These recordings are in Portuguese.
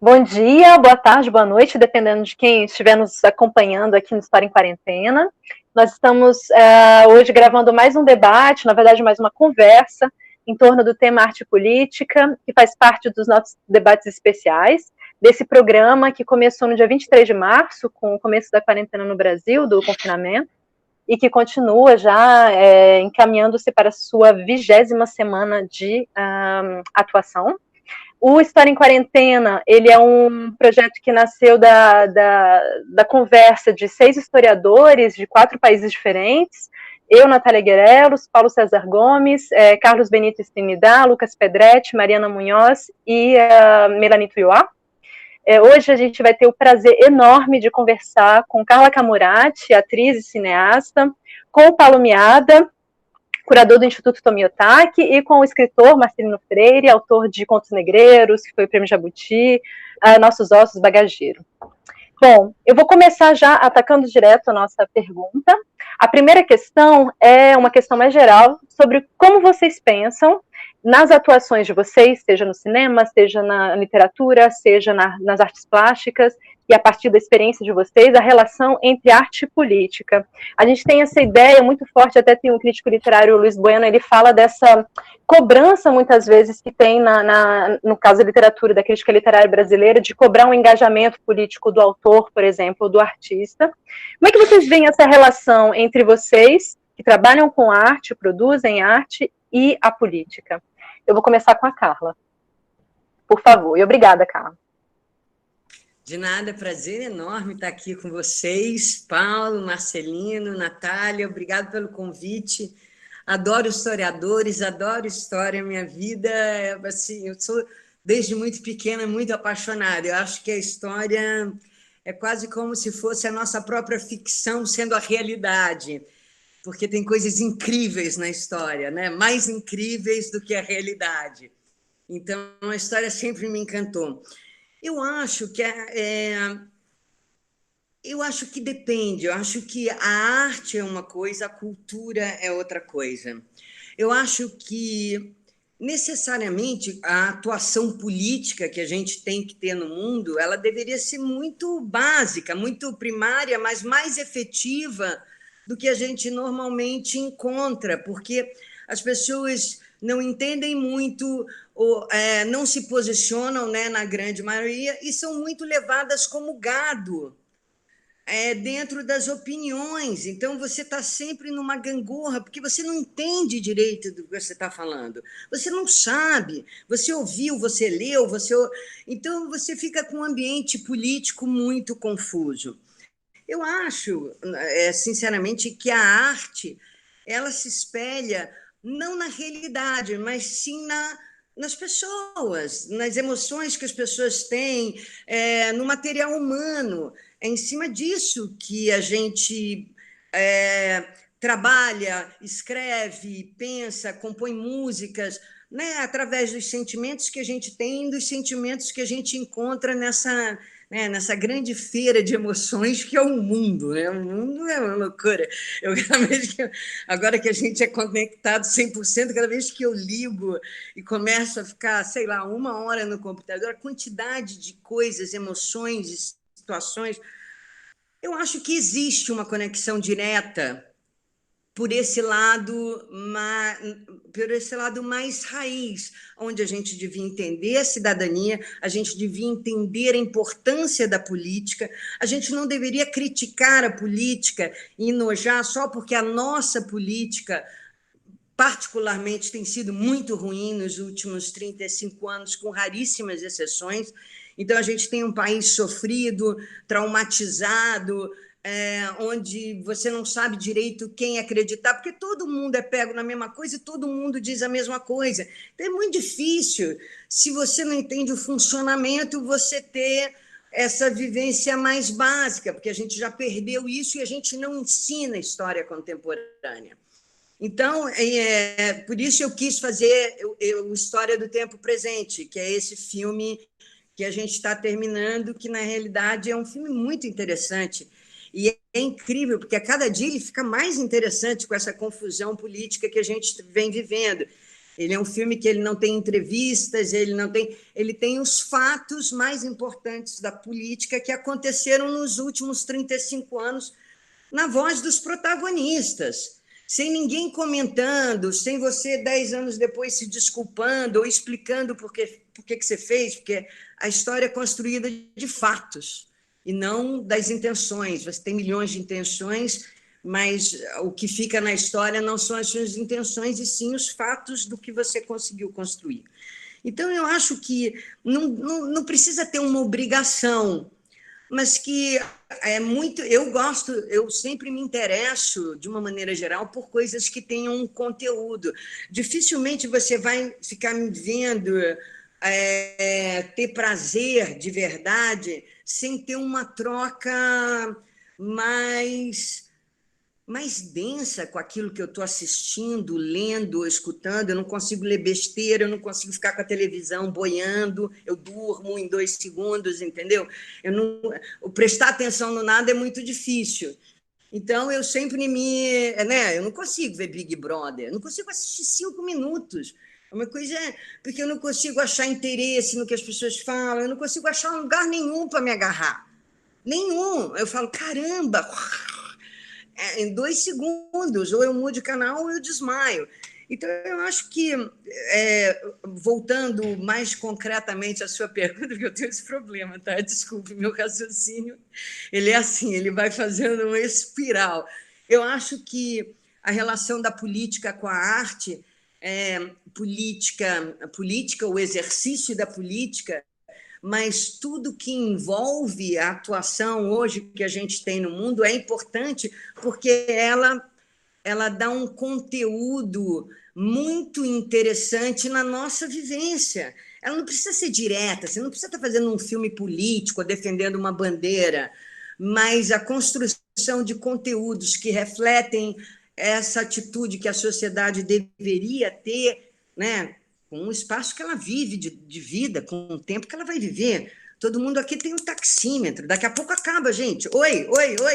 Bom dia, boa tarde, boa noite, dependendo de quem estiver nos acompanhando aqui no História em Quarentena. Nós estamos hoje gravando mais um debate, na verdade, mais uma conversa em torno do tema arte e política, que faz parte dos nossos debates especiais, desse programa que começou no dia 23 de março, com o começo da quarentena no Brasil, do confinamento, e que continua já encaminhando-se para a sua 20ª semana de atuação. O História em Quarentena, ele é um projeto que nasceu da conversa de 6 historiadores de 4 países diferentes, eu, Natália Guerelos, Paulo César Gomes, Carlos Benito Trinidad, Lucas Pedretti, Mariana Munhoz e Melanie Tuiuá. Hoje a gente vai ter o prazer enorme de conversar com Carla Camurati, atriz e cineasta, com o Paulo Miada, curador do Instituto Tomiotaki, e com o escritor Marcelino Freire, autor de Contos Negreiros, que foi o Prêmio Jabuti, Nossos Ossos, Bagageiro. Bom, eu vou começar já atacando direto a nossa pergunta. A primeira questão é uma questão mais geral sobre como vocês pensam nas atuações de vocês, seja no cinema, seja na literatura, seja nas artes plásticas, e a partir da experiência de vocês, a relação entre arte e política. A gente tem essa ideia muito forte, até tem um crítico literário, Luiz Bueno, ele fala dessa cobrança, muitas vezes, que tem, no caso da literatura, da crítica literária brasileira, de cobrar um engajamento político do autor, por exemplo, ou do artista. Como é que vocês veem essa relação entre vocês, que trabalham com arte, produzem arte, e a política? Eu vou começar com a Carla, por favor. E obrigada, Carla. De nada, prazer enorme estar aqui com vocês, Paulo, Marcelino, Natália, obrigado pelo convite. Adoro historiadores, adoro história, minha vida é assim, eu sou desde muito pequena muito apaixonada. Eu acho que a história é quase como se fosse a nossa própria ficção sendo a realidade, porque tem coisas incríveis na história, né? Mais incríveis do que a realidade. Então, a história sempre me encantou. Eu acho que eu acho que depende. Eu acho que a arte é uma coisa, a cultura é outra coisa. Eu acho que necessariamente a atuação política que a gente tem que ter no mundo, ela deveria ser muito básica, muito primária, mas mais efetiva do que a gente normalmente encontra, porque as pessoas não entendem muito, ou, não se posicionam, né, na grande maioria, e são muito levadas como gado dentro das opiniões. Então, você está sempre numa gangorra, porque você não entende direito do que você está falando. Você não sabe. Você ouviu, você leu, então você fica com um ambiente político muito confuso. Eu acho, sinceramente, que a arte ela se espelha não na realidade, mas sim nas pessoas, nas emoções que as pessoas têm, no material humano. É em cima disso que a gente trabalha, escreve, pensa, compõe músicas, né, através dos sentimentos que a gente tem, dos sentimentos que a gente encontra nessa grande feira de emoções que é o mundo, né? O mundo é uma loucura. Agora que a gente é conectado 100%, cada vez que eu ligo e começo a ficar, sei lá, 1 hora no computador, a quantidade de coisas, emoções, de situações, eu acho que existe uma conexão direta por esse lado mais raiz, onde a gente devia entender a cidadania, a gente devia entender a importância da política, a gente não deveria criticar a política e enojar só porque a nossa política, particularmente, tem sido muito ruim nos últimos 35 anos, com raríssimas exceções. Então, a gente tem um país sofrido, traumatizado, onde você não sabe direito quem acreditar, porque todo mundo é pego na mesma coisa e todo mundo diz a mesma coisa. Então, é muito difícil, se você não entende o funcionamento, você ter essa vivência mais básica, porque a gente já perdeu isso e a gente não ensina história contemporânea. Então, por isso eu quis fazer o História do Tempo Presente, que é esse filme que a gente está terminando, que, na realidade, é um filme muito interessante. E é incrível, porque a cada dia ele fica mais interessante com essa confusão política que a gente vem vivendo. Ele é um filme que ele não tem entrevistas, ele tem os fatos mais importantes da política que aconteceram nos últimos 35 anos na voz dos protagonistas, sem ninguém comentando, sem você 10 anos depois se desculpando ou explicando por que você fez, porque a história é construída de fatos e não das intenções. Você tem milhões de intenções, mas o que fica na história não são as suas intenções, e sim os fatos do que você conseguiu construir. Então, eu acho que não precisa ter uma obrigação, mas que é muito. Eu sempre me interesso, de uma maneira geral, por coisas que tenham um conteúdo. Dificilmente você vai ficar me vendo ter prazer de verdade sem ter uma troca mais densa com aquilo que eu estou assistindo, lendo, escutando. Eu não consigo ler besteira, eu não consigo ficar com a televisão boiando, eu durmo em 2 segundos, entendeu? Prestar atenção no nada é muito difícil. Então, eu sempre eu não consigo ver Big Brother, eu não consigo assistir 5 minutos. É uma coisa, porque eu não consigo achar interesse no que as pessoas falam, eu não consigo achar lugar nenhum para me agarrar. Nenhum. Eu falo, caramba, em 2 segundos, ou eu mudo de canal ou eu desmaio. Então, eu acho que, voltando mais concretamente à sua pergunta, porque eu tenho esse problema, tá? Desculpe, meu raciocínio, ele é assim, ele vai fazendo uma espiral. Eu acho que a relação da política com a arte, a política, o exercício da política, mas tudo que envolve a atuação hoje que a gente tem no mundo é importante, porque ela dá um conteúdo muito interessante na nossa vivência. Ela não precisa ser direta, você não precisa estar fazendo um filme político, defendendo uma bandeira, mas a construção de conteúdos que refletem essa atitude que a sociedade deveria ter, né? Com o espaço que ela vive de vida, com o tempo que ela vai viver. Todo mundo aqui tem um taxímetro. Daqui a pouco acaba, gente. Oi,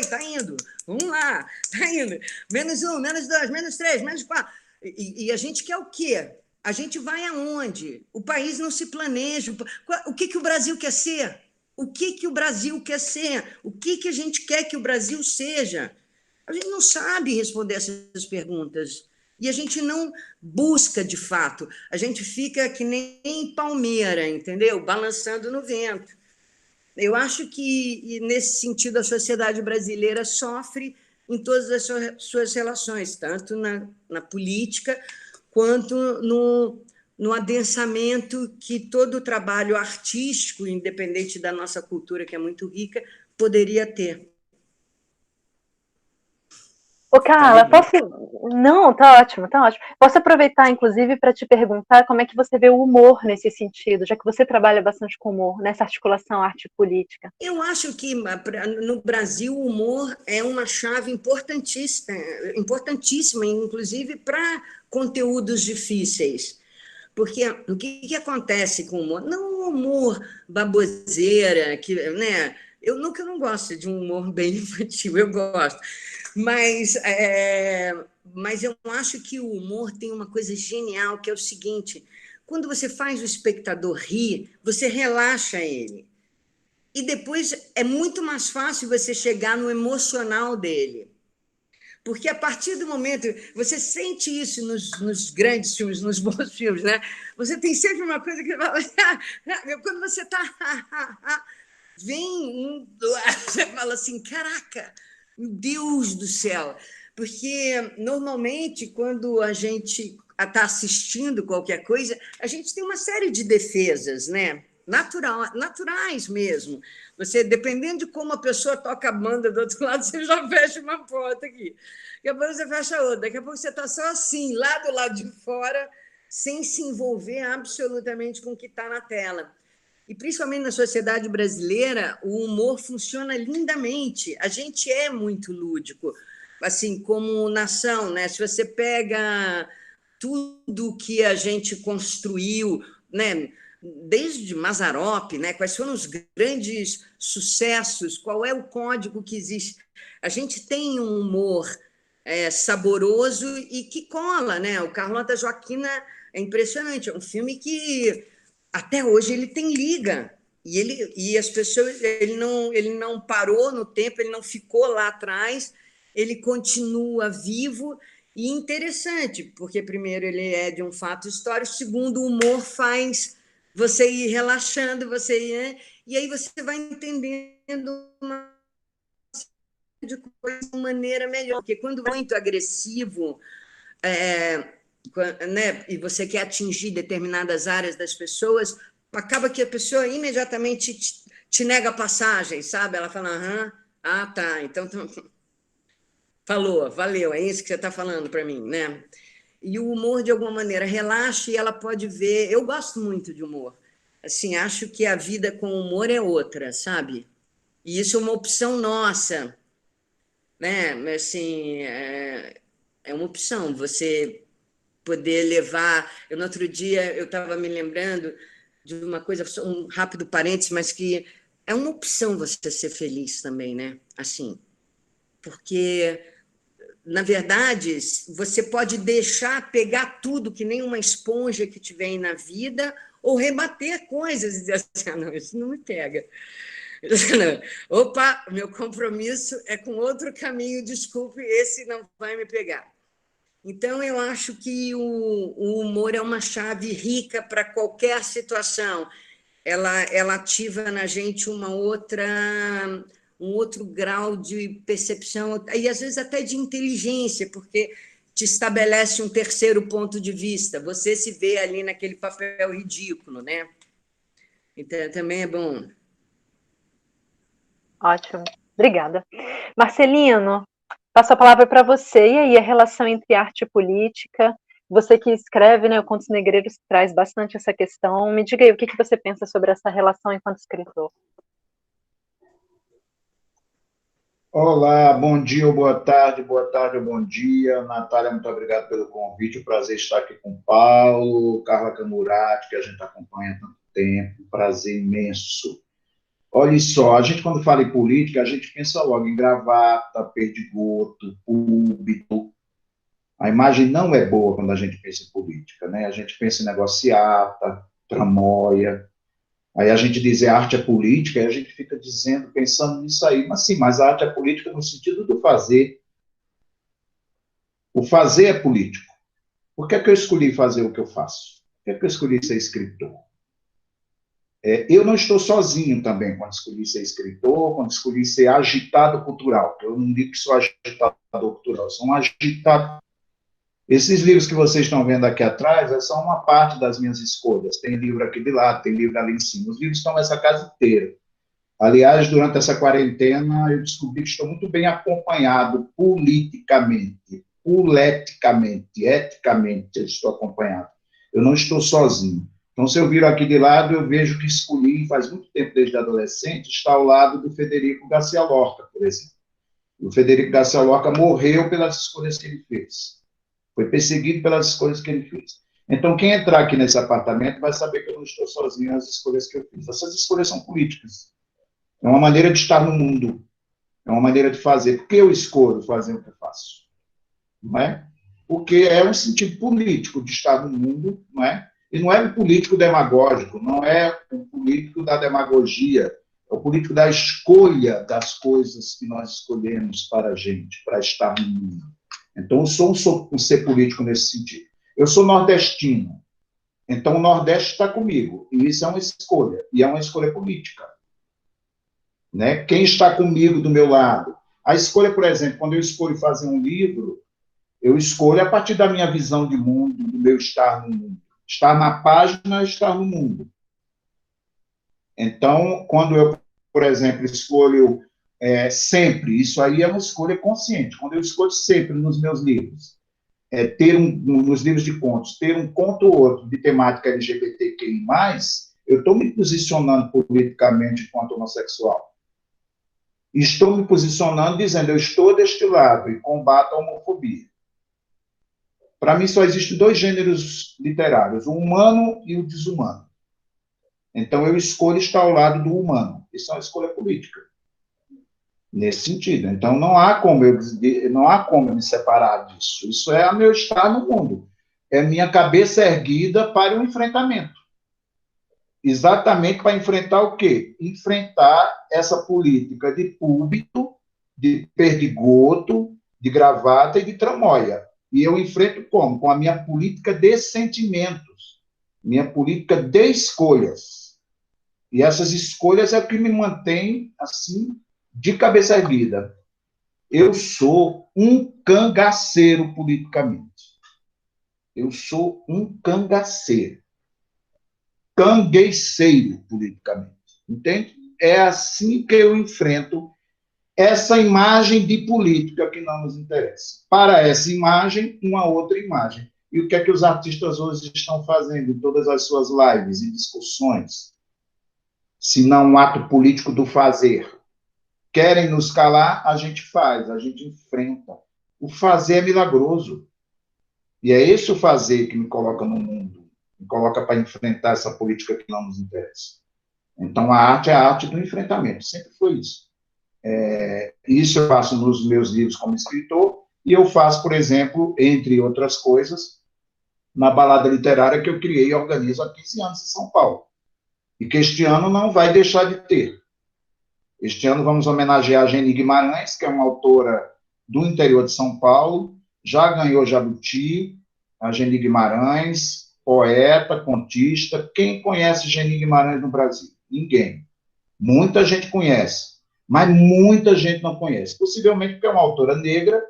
tá indo. Vamos lá, tá indo. -1, -2, -3, -4. E a gente quer o quê? A gente vai aonde? O país não se planeja. O que o Brasil quer ser? O que o Brasil quer ser? O que a gente quer que o Brasil seja? A gente não sabe responder essas perguntas. E a gente não busca de fato. A gente fica que nem palmeira, entendeu? Balançando no vento. Eu acho que, nesse sentido, a sociedade brasileira sofre em todas as suas relações, tanto na política quanto no adensamento que todo o trabalho artístico, independente da nossa cultura, que é muito rica, poderia ter. Ô, Carla, posso. Não, tá ótimo, tá ótimo. Posso aproveitar, inclusive, para te perguntar como é que você vê o humor nesse sentido, já que você trabalha bastante com humor, nessa articulação arte e política. Eu acho que no Brasil o humor é uma chave importantíssima, inclusive para conteúdos difíceis. Porque o que acontece com o humor? Não o humor baboseira, né? Eu não gosto de um humor bem infantil, eu gosto. Mas eu acho que o humor tem uma coisa genial, que é o seguinte: quando você faz o espectador rir, você relaxa ele. E depois é muito mais fácil você chegar no emocional dele. Porque a partir do momento, você sente isso nos grandes filmes, nos bons filmes, né? Você tem sempre uma coisa que fala, quando você está, vem você fala assim, caraca, meu Deus do céu. Porque normalmente quando a gente está assistindo qualquer coisa, a gente tem uma série de defesas, né? Naturais mesmo. Você, dependendo de como a pessoa toca a banda do outro lado, você já fecha uma porta aqui. Daqui a pouco você fecha outra. Daqui a pouco você está só assim, lá do lado de fora, sem se envolver absolutamente com o que está na tela. E, principalmente na sociedade brasileira, o humor funciona lindamente. A gente é muito lúdico, assim, como nação, né? Se você pega tudo que a gente construiu, né? Desde Mazzaropi, né? Quais foram os grandes sucessos, qual é o código que existe. A gente tem um humor saboroso e que cola, né? O Carlota Joaquina é impressionante. É um filme que até hoje ele tem liga. E as pessoas, ele não parou no tempo, ele não ficou lá atrás, ele continua vivo e interessante, porque primeiro ele é de um fato histórico, segundo o humor faz você ir relaxando, você ir, né? E aí você vai entendendo uma de coisa de maneira melhor, porque quando é muito agressivo, é, né, e você quer atingir determinadas áreas das pessoas, acaba que a pessoa imediatamente te nega a passagem, sabe? Ela fala, aham, ah, tá, então falou, valeu, é isso que você está falando para mim, né? E o humor, de alguma maneira, relaxa e ela pode ver. Eu gosto muito de humor. Assim, acho que a vida com humor é outra, sabe? E isso é uma opção nossa, né? Assim, é uma opção você poder levar. Eu, no outro dia, eu estava me lembrando de uma coisa, um rápido parênteses, mas que é uma opção você ser feliz também, né? Assim, porque na verdade, você pode deixar pegar tudo que nem uma esponja que te vem na vida, ou rebater coisas e dizer assim, ah, não, isso não me pega. Não. Opa, meu compromisso é com outro caminho, desculpe, esse não vai me pegar. Então, eu acho que o humor é uma chave rica para qualquer situação. Ela ativa na gente um outro grau de percepção, e às vezes até de inteligência, porque te estabelece um terceiro ponto de vista. Você se vê ali naquele papel ridículo, né? Então, também é bom. Ótimo, obrigada. Marcelino, passo a palavra para você. E aí, a relação entre arte e política? Você que escreve, né, o Contos Negreiros traz bastante essa questão. Me diga aí, o que você pensa sobre essa relação enquanto escritor? Olá, bom dia ou boa tarde ou bom dia. Natália, muito obrigado pelo convite. O prazer estar aqui com o Paulo, Carla Camurati, que a gente acompanha há tanto tempo. Prazer imenso. Olha só, a gente quando fala em política, a gente pensa logo em gravata, perdigoto, púlpito. A imagem não é boa quando a gente pensa em política, né? A gente pensa em negociata, tramóia. Aí a gente diz a arte é política, e a gente fica dizendo, pensando nisso aí, mas sim, mas a arte é política no sentido do fazer. O fazer é político. Por que é que eu escolhi fazer o que eu faço? Por que é que eu escolhi ser escritor? Eu não estou sozinho também quando escolhi ser escritor, quando escolhi ser agitado cultural. Eu não digo que sou agitador cultural, eu sou um agitado. Esses livros que vocês estão vendo aqui atrás é só uma parte das minhas escolhas. Tem livro aqui de lado, tem livro ali em cima. Os livros estão nessa casa inteira. Aliás, durante essa quarentena, eu descobri que estou muito bem acompanhado politicamente, eticamente, eu estou acompanhado. Eu não estou sozinho. Então, se eu vir aqui de lado, eu vejo que escolhi, faz muito tempo, desde adolescente, estar ao lado do Federico Garcia Lorca, por exemplo. O Federico Garcia Lorca morreu pelas escolhas que ele fez. Foi perseguido pelas escolhas que ele fez. Então, quem entrar aqui nesse apartamento vai saber que eu não estou sozinho nas escolhas que eu fiz. Essas escolhas são políticas. É uma maneira de estar no mundo. É uma maneira de fazer. Por que eu escolho fazer o que eu faço? Não é? Porque é um sentido político de estar no mundo, não é? E não é um político demagógico, não é um político da demagogia, é o político da escolha das coisas que nós escolhemos para a gente, para estar no mundo. Então, eu sou um ser político nesse sentido. Eu sou nordestino, então o Nordeste está comigo, e isso é uma escolha, e é uma escolha política. Né? Quem está comigo do meu lado? A escolha, por exemplo, quando eu escolho fazer um livro, eu escolho a partir da minha visão de mundo, do meu estar no mundo. Estar na página, estar no mundo. Então, quando eu, por exemplo, escolho sempre, isso aí é uma escolha consciente. Quando eu escolho sempre nos meus livros, nos livros de contos, ter um conto ou outro de temática LGBTQI+, eu estou me posicionando politicamente enquanto homossexual. Estou me posicionando dizendo, eu estou deste lado e combato a homofobia. Para mim, só existem dois gêneros literários, o humano e o desumano. Então, eu escolho estar ao lado do humano. Isso é uma escolha política, nesse sentido. Então, não há como eu me separar disso. Isso é o meu estar no mundo. é minha cabeça erguida para o enfrentamento. Exatamente para enfrentar o quê? Enfrentar essa política de púlpito, de perdigoto, de gravata e de tramóia. E eu enfrento como? Com a minha política de sentimentos, minha política de escolhas. E essas escolhas é o que me mantém, assim, de cabeça erguida. Eu sou um cangaceiro politicamente. Eu sou um cangaceiro. Cangueceiro politicamente. Entende? É assim que eu enfrento essa imagem de política que não nos interessa. Para essa imagem, uma outra imagem. E o que é que os artistas hoje estão fazendo em todas as suas lives e discussões? Se não um ato político do fazer. Querem nos calar, a gente faz, a gente enfrenta. O fazer é milagroso. E é esse o fazer que me coloca no mundo, me coloca para enfrentar essa política que não nos interessa. Então, a arte é a arte do enfrentamento, sempre foi isso. Isso eu faço nos meus livros como escritor, e eu faço, por exemplo, entre outras coisas, na balada literária que eu criei e organizo há 15 anos em São Paulo. E que este ano não vai deixar de ter. Este ano vamos homenagear a Geni Guimarães, que é uma autora do interior de São Paulo, já ganhou Jabuti, a Geni Guimarães, poeta, contista. Quem conhece Geni Guimarães no Brasil? Ninguém. Muita gente conhece, mas muita gente não conhece. Possivelmente porque é uma autora negra,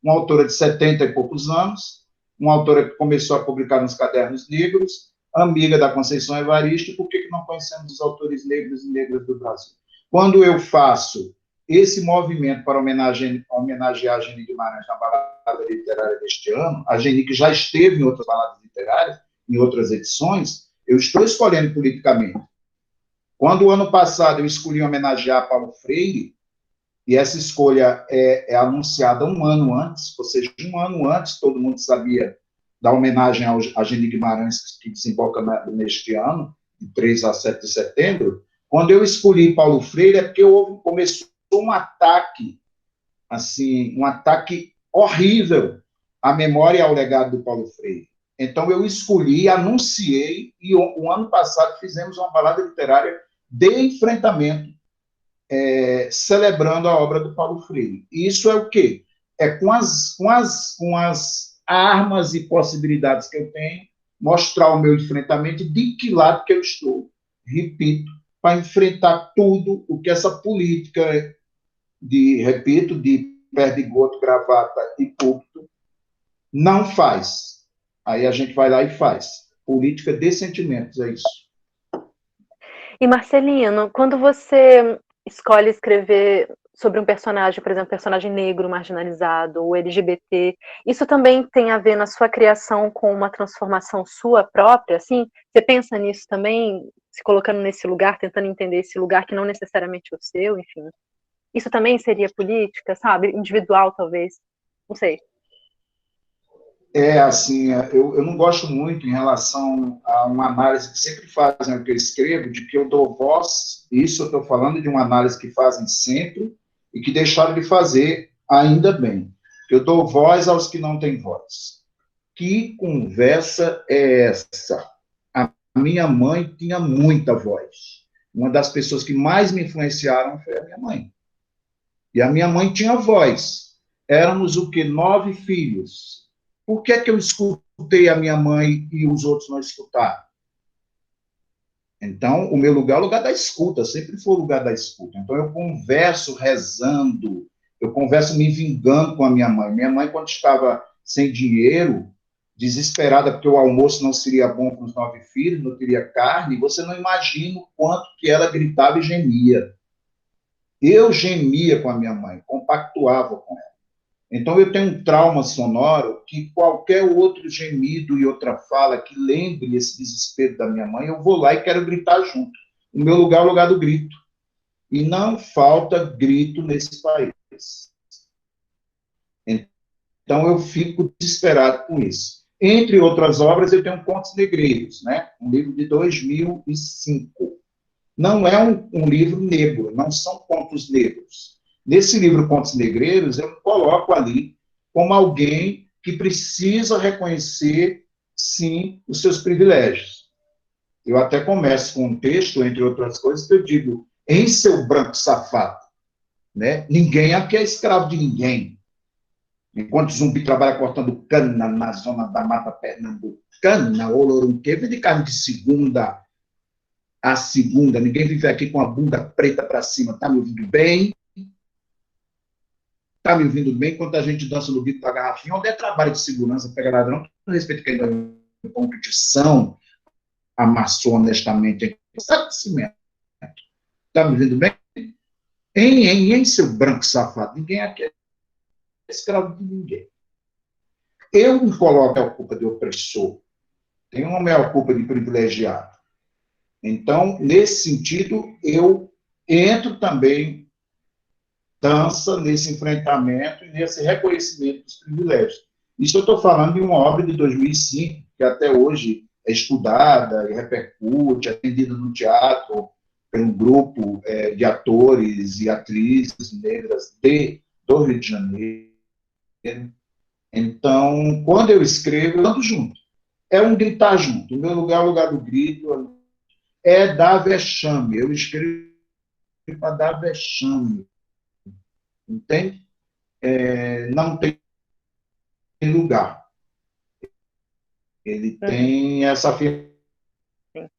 uma autora de 70 e poucos anos, uma autora que começou a publicar nos Cadernos Negros, amiga da Conceição Evaristo. E por que não conhecemos os autores negros e negras do Brasil? Quando eu faço esse movimento para homenagear a Geni Guimarães na balada literária deste ano, a Geni que já esteve em outras baladas literárias, em outras edições, eu estou escolhendo politicamente. Quando o ano passado eu escolhi homenagear Paulo Freire, e essa escolha é anunciada um ano antes, ou seja, um ano antes todo mundo sabia da homenagem a Geni Guimarães, que desemboca neste ano, de 3 a 7 de setembro. Quando eu escolhi Paulo Freire, é porque começou um ataque, assim, um ataque horrível à memória e ao legado do Paulo Freire. Então, eu escolhi, anunciei, e o ano passado fizemos uma balada literária de enfrentamento, celebrando a obra do Paulo Freire. E isso é o quê? É com as armas e possibilidades que eu tenho, mostrar o meu enfrentamento, de que lado que eu estou. Repito, para enfrentar tudo o que essa política de perdigoto, gravata e púlpito não faz. Aí a gente vai lá e faz. Política de sentimentos, é isso. E Marcelino, quando você escolhe escrever sobre um personagem, por exemplo, personagem negro, marginalizado, ou LGBT, isso também tem a ver na sua criação com uma transformação sua própria, assim? Você pensa nisso também, se colocando nesse lugar, tentando entender esse lugar que não necessariamente é o seu, enfim? Isso também seria política, sabe? Individual, talvez. Não sei. Assim, eu não gosto muito em relação a uma análise que sempre fazem o que eu escrevo, de que eu dou voz, isso eu estou falando de uma análise que fazem sempre e que deixaram de fazer, ainda bem. Eu dou voz aos que não têm voz. Que conversa é essa? A minha mãe tinha muita voz. Uma das pessoas que mais me influenciaram foi a minha mãe. E a minha mãe tinha voz. Éramos o quê? 9 filhos. Por que eu escutei a minha mãe e os outros não escutaram? Então, o meu lugar é o lugar da escuta, sempre foi o lugar da escuta. Então, eu converso rezando, eu converso me vingando com a minha mãe. Minha mãe, quando estava sem dinheiro, desesperada porque o almoço não seria bom para os 9 filhos, não teria carne, você não imagina o quanto que ela gritava e gemia. Eu gemia com a minha mãe, compactuava com ela. Então, eu tenho um trauma sonoro que qualquer outro gemido e outra fala que lembre esse desespero da minha mãe, eu vou lá e quero gritar junto. O meu lugar é o lugar do grito. E não falta grito nesse país. Então, eu fico desesperado com isso. Entre outras obras, eu tenho Contos Negreiros, né? Um livro de 2005. Não é um livro negro, não são contos negros. Nesse livro Contos Negreiros, eu me coloco ali como alguém que precisa reconhecer sim, os seus privilégios. Eu até começo com um texto, entre outras coisas, que eu digo, em seu branco safado, né? Ninguém aqui é escravo de ninguém. Enquanto o zumbi trabalha cortando cana na zona da Mata Pernambucana, Olorunque, vive de carne de segunda a segunda. Ninguém vive aqui com a bunda preta para cima. Tá me ouvindo bem? Tá me ouvindo bem? Enquanto a gente dança no grito da garrafinha, onde é trabalho de segurança, pega ladrão, não respeito quem dá um ponto de são, amassou honestamente. Estabelecimento. Tá me ouvindo bem? Em seu branco safado, ninguém aqui é escravo de ninguém. Eu me coloco a culpa de opressor, tenho uma maior culpa de privilegiado. Então, nesse sentido, eu entro também, dança nesse enfrentamento e nesse reconhecimento dos privilégios. Isso eu estou falando de uma obra de 2005, que até hoje é estudada e repercute, atendida no teatro, por um grupo de atores e atrizes negras do Rio de Janeiro. Então, quando eu escrevo, eu ando junto. É um gritar junto. O meu lugar é o lugar do grito, é dar vexame. Eu escrevo para dar vexame. Entende? Não tem lugar. Ele tem essa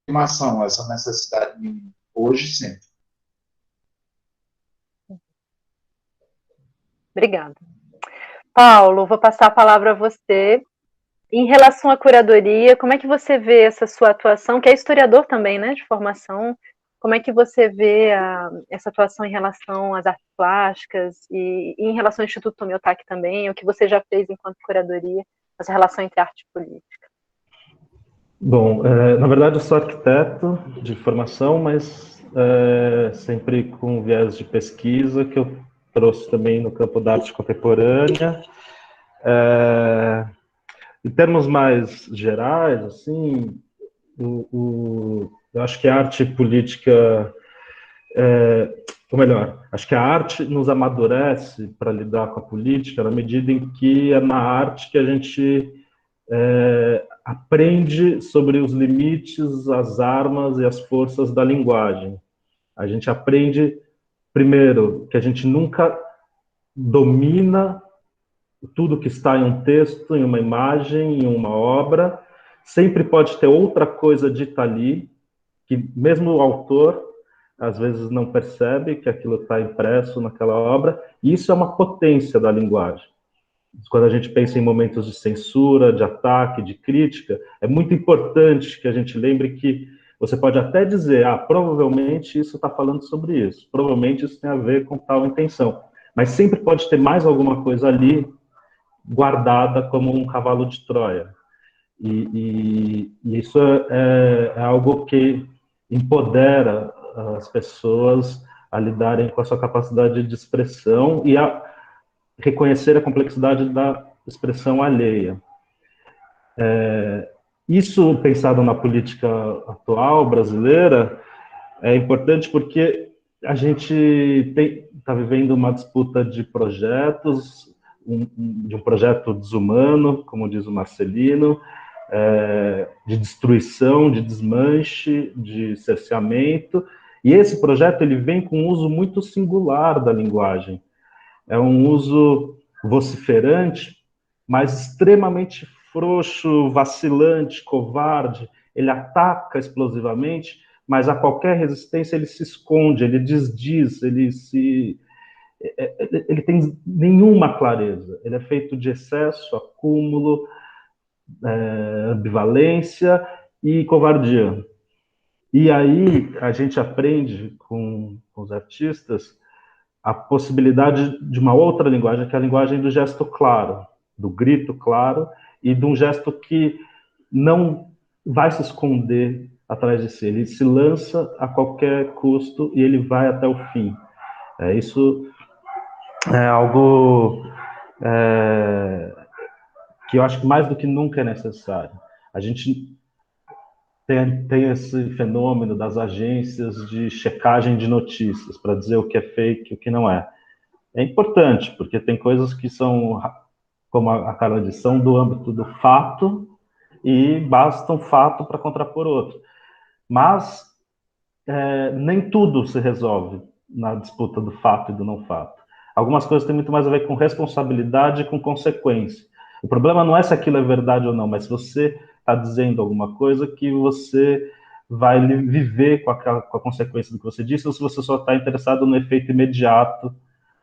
afirmação, essa necessidade de hoje e sempre. Obrigada. Paulo, vou passar a palavra a você. Em relação à curadoria, como é que você vê essa sua atuação, que é historiador também, né, de formação, como é que você vê essa atuação em relação às artes plásticas e em relação ao Instituto Tomiotaki também, o que você já fez enquanto curadoria, essa relação entre arte e política? Bom, na verdade eu sou arquiteto de formação, mas sempre com viés de pesquisa, que eu trouxe também no campo da arte contemporânea. Em termos mais gerais, assim, eu acho que a arte política, ou melhor, acho que a arte nos amadurece para lidar com a política na medida em que é na arte que a gente aprende sobre os limites, as armas e as forças da linguagem. A gente aprende, primeiro, que a gente nunca domina tudo que está em um texto, em uma imagem, em uma obra. Sempre pode ter outra coisa dita ali, que mesmo o autor, às vezes, não percebe que aquilo está impresso naquela obra, e isso é uma potência da linguagem. Quando a gente pensa em momentos de censura, de ataque, de crítica, é muito importante que a gente lembre que você pode até dizer, provavelmente isso está falando sobre isso, provavelmente isso tem a ver com tal intenção, mas sempre pode ter mais alguma coisa ali guardada como um cavalo de Troia. E isso é algo que empodera as pessoas a lidarem com a sua capacidade de expressão e a reconhecer a complexidade da expressão alheia. Isso, pensado na política atual brasileira, é importante porque a gente está vivendo uma disputa de projetos, de um projeto desumano, como diz o Marcelino, de destruição, de desmanche, de cerceamento, e esse projeto ele vem com um uso muito singular da linguagem. É um uso vociferante, mas extremamente frouxo, vacilante, covarde. Ele ataca explosivamente, mas a qualquer resistência ele se esconde, ele desdiz, ele tem nenhuma clareza. Ele é feito de excesso, acúmulo, ambivalência e covardia. E aí a gente aprende com os artistas a possibilidade de uma outra linguagem, que é a linguagem do gesto claro, do grito claro, e de um gesto que não vai se esconder atrás de si. Ele se lança a qualquer custo e ele vai até o fim. Isso é algo que eu acho que mais do que nunca é necessário. A gente tem esse fenômeno das agências de checagem de notícias para dizer o que é fake e o que não é. É importante, porque tem coisas que são, como a Carla disse, são do âmbito do fato e basta um fato para contrapor outro. Mas nem tudo se resolve na disputa do fato e do não fato. Algumas coisas têm muito mais a ver com responsabilidade e com consequência. O problema não é se aquilo é verdade ou não, mas se você está dizendo alguma coisa que você vai viver com a consequência do que você disse, ou se você só está interessado no efeito imediato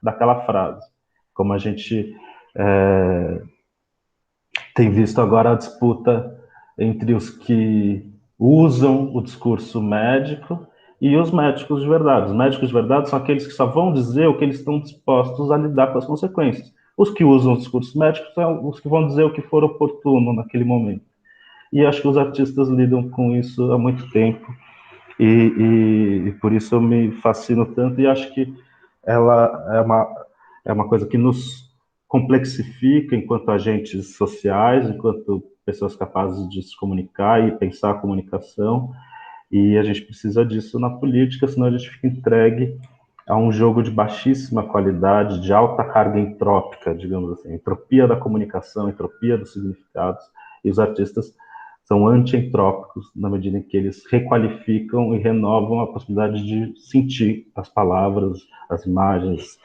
daquela frase. Como a gente tem visto agora a disputa entre os que usam o discurso médico e os médicos de verdade. Os médicos de verdade são aqueles que só vão dizer o que eles estão dispostos a lidar com as consequências. Os que usam o discurso médico são os que vão dizer o que for oportuno naquele momento. E acho que os artistas lidam com isso há muito tempo. E por isso eu me fascino tanto e acho que ela é uma coisa que nos complexifica enquanto agentes sociais, enquanto pessoas capazes de se comunicar e pensar a comunicação, e a gente precisa disso na política, senão a gente fica entregue a um jogo de baixíssima qualidade, de alta carga entrópica, digamos assim, entropia da comunicação, entropia dos significados, e os artistas são anti-entrópicos na medida em que eles requalificam e renovam a possibilidade de sentir as palavras, as imagens,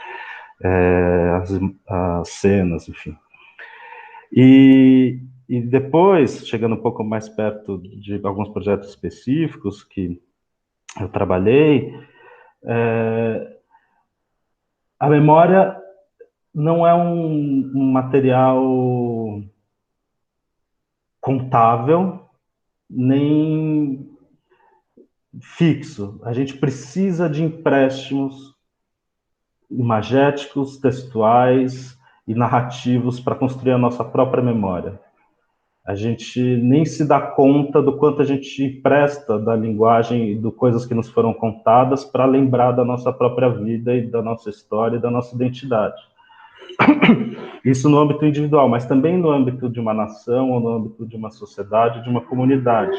as cenas, enfim. E depois, chegando um pouco mais perto de alguns projetos específicos que eu trabalhei, a memória não é um material contável, nem fixo. A gente precisa de empréstimos imagéticos, textuais e narrativos para construir a nossa própria memória. A gente nem se dá conta do quanto a gente empresta da linguagem e de coisas que nos foram contadas para lembrar da nossa própria vida e da nossa história e da nossa identidade. Isso no âmbito individual, mas também no âmbito de uma nação, ou no âmbito de uma sociedade, de uma comunidade.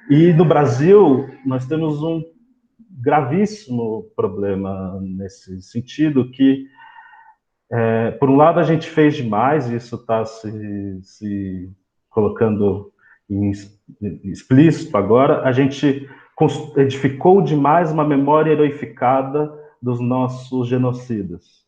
E no Brasil, nós temos um gravíssimo problema nesse sentido, que, por um lado, a gente fez demais, e isso está se colocando explícito agora, a gente edificou demais uma memória heroificada dos nossos genocidas.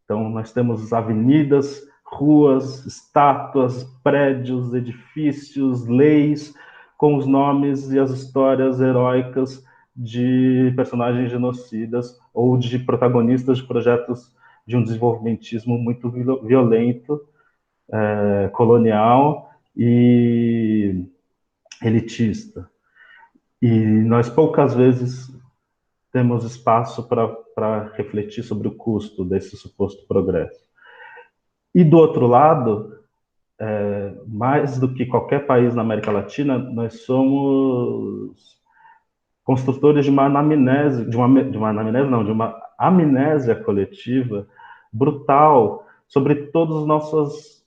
Então, nós temos avenidas, ruas, estátuas, prédios, edifícios, leis, com os nomes e as histórias heróicas de personagens genocidas ou de protagonistas de projetos de um desenvolvimentismo muito violento, colonial e elitista. E nós poucas vezes temos espaço para refletir sobre o custo desse suposto progresso. E do outro lado, mais do que qualquer país na América Latina, nós somos construtores de uma anamnese, de uma amnésia coletiva brutal sobre todos os nossos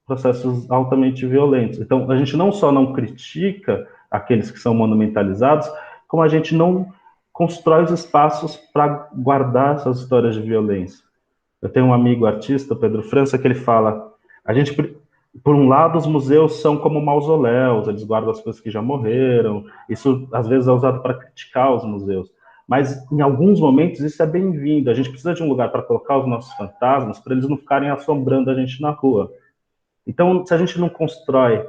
processos altamente violentos. Então, a gente não só não critica aqueles que são monumentalizados, como a gente não constrói os espaços para guardar essas histórias de violência. Eu tenho um amigo artista, Pedro França, que ele fala, por um lado, os museus são como mausoléus, eles guardam as coisas que já morreram, isso às vezes é usado para criticar os museus, mas em alguns momentos isso é bem-vindo, a gente precisa de um lugar para colocar os nossos fantasmas, para eles não ficarem assombrando a gente na rua. Então, se a gente não constrói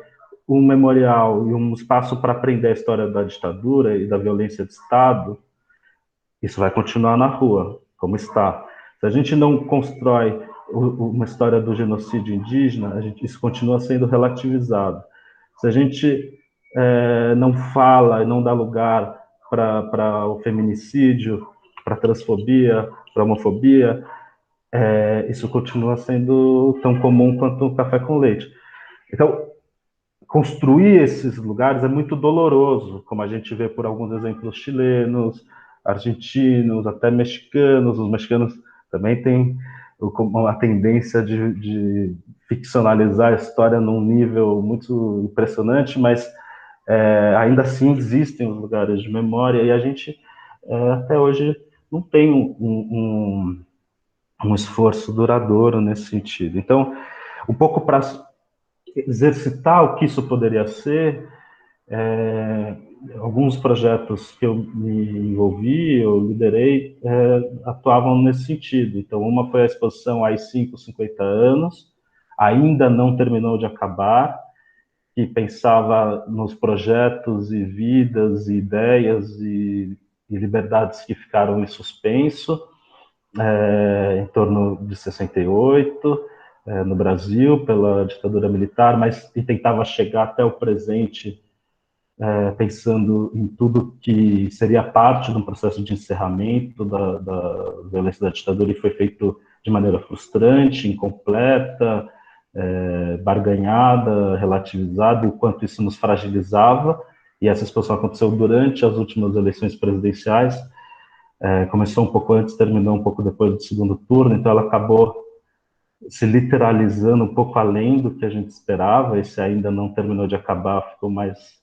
um memorial e um espaço para aprender a história da ditadura e da violência de Estado, isso vai continuar na rua, como está. Se a gente não constrói uma história do genocídio indígena, isso continua sendo relativizado. Se a gente não fala e não dá lugar para o feminicídio, para a transfobia, para a homofobia, isso continua sendo tão comum quanto o café com leite. Então, construir esses lugares é muito doloroso, como a gente vê por alguns exemplos chilenos, argentinos, até mexicanos. Os mexicanos também têm uma tendência de ficcionalizar a história num nível muito impressionante, mas ainda assim existem os lugares de memória, e a gente até hoje não tem um esforço duradouro nesse sentido. Então, um pouco para exercitar o que isso poderia ser, alguns projetos que eu me envolvi, eu liderei, atuavam nesse sentido. Então, uma foi a exposição AI-5, 50 anos, ainda não terminou de acabar, que pensava nos projetos e vidas e ideias e liberdades que ficaram em suspenso, em torno de 68, no Brasil, pela ditadura militar, mas e tentava chegar até o presente, pensando em tudo que seria parte de um processo de encerramento da violência da ditadura, e foi feito de maneira frustrante, incompleta, barganhada, relativizada, o quanto isso nos fragilizava. E essa exposição aconteceu durante as últimas eleições presidenciais, começou um pouco antes, terminou um pouco depois do segundo turno, então ela acabou se literalizando um pouco além do que a gente esperava. Esse ainda não terminou de acabar, ficou mais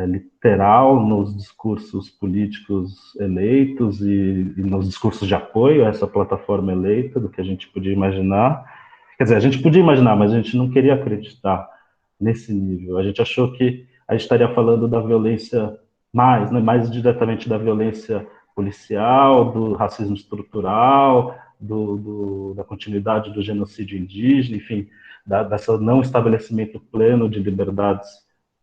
literal nos discursos políticos eleitos e nos discursos de apoio a essa plataforma eleita do que a gente podia imaginar. Quer dizer, a gente podia imaginar, mas a gente não queria acreditar nesse nível. A gente achou que a gente estaria falando da violência mais diretamente da violência policial, do racismo estrutural, da continuidade do genocídio indígena, enfim, dessa não estabelecimento pleno de liberdades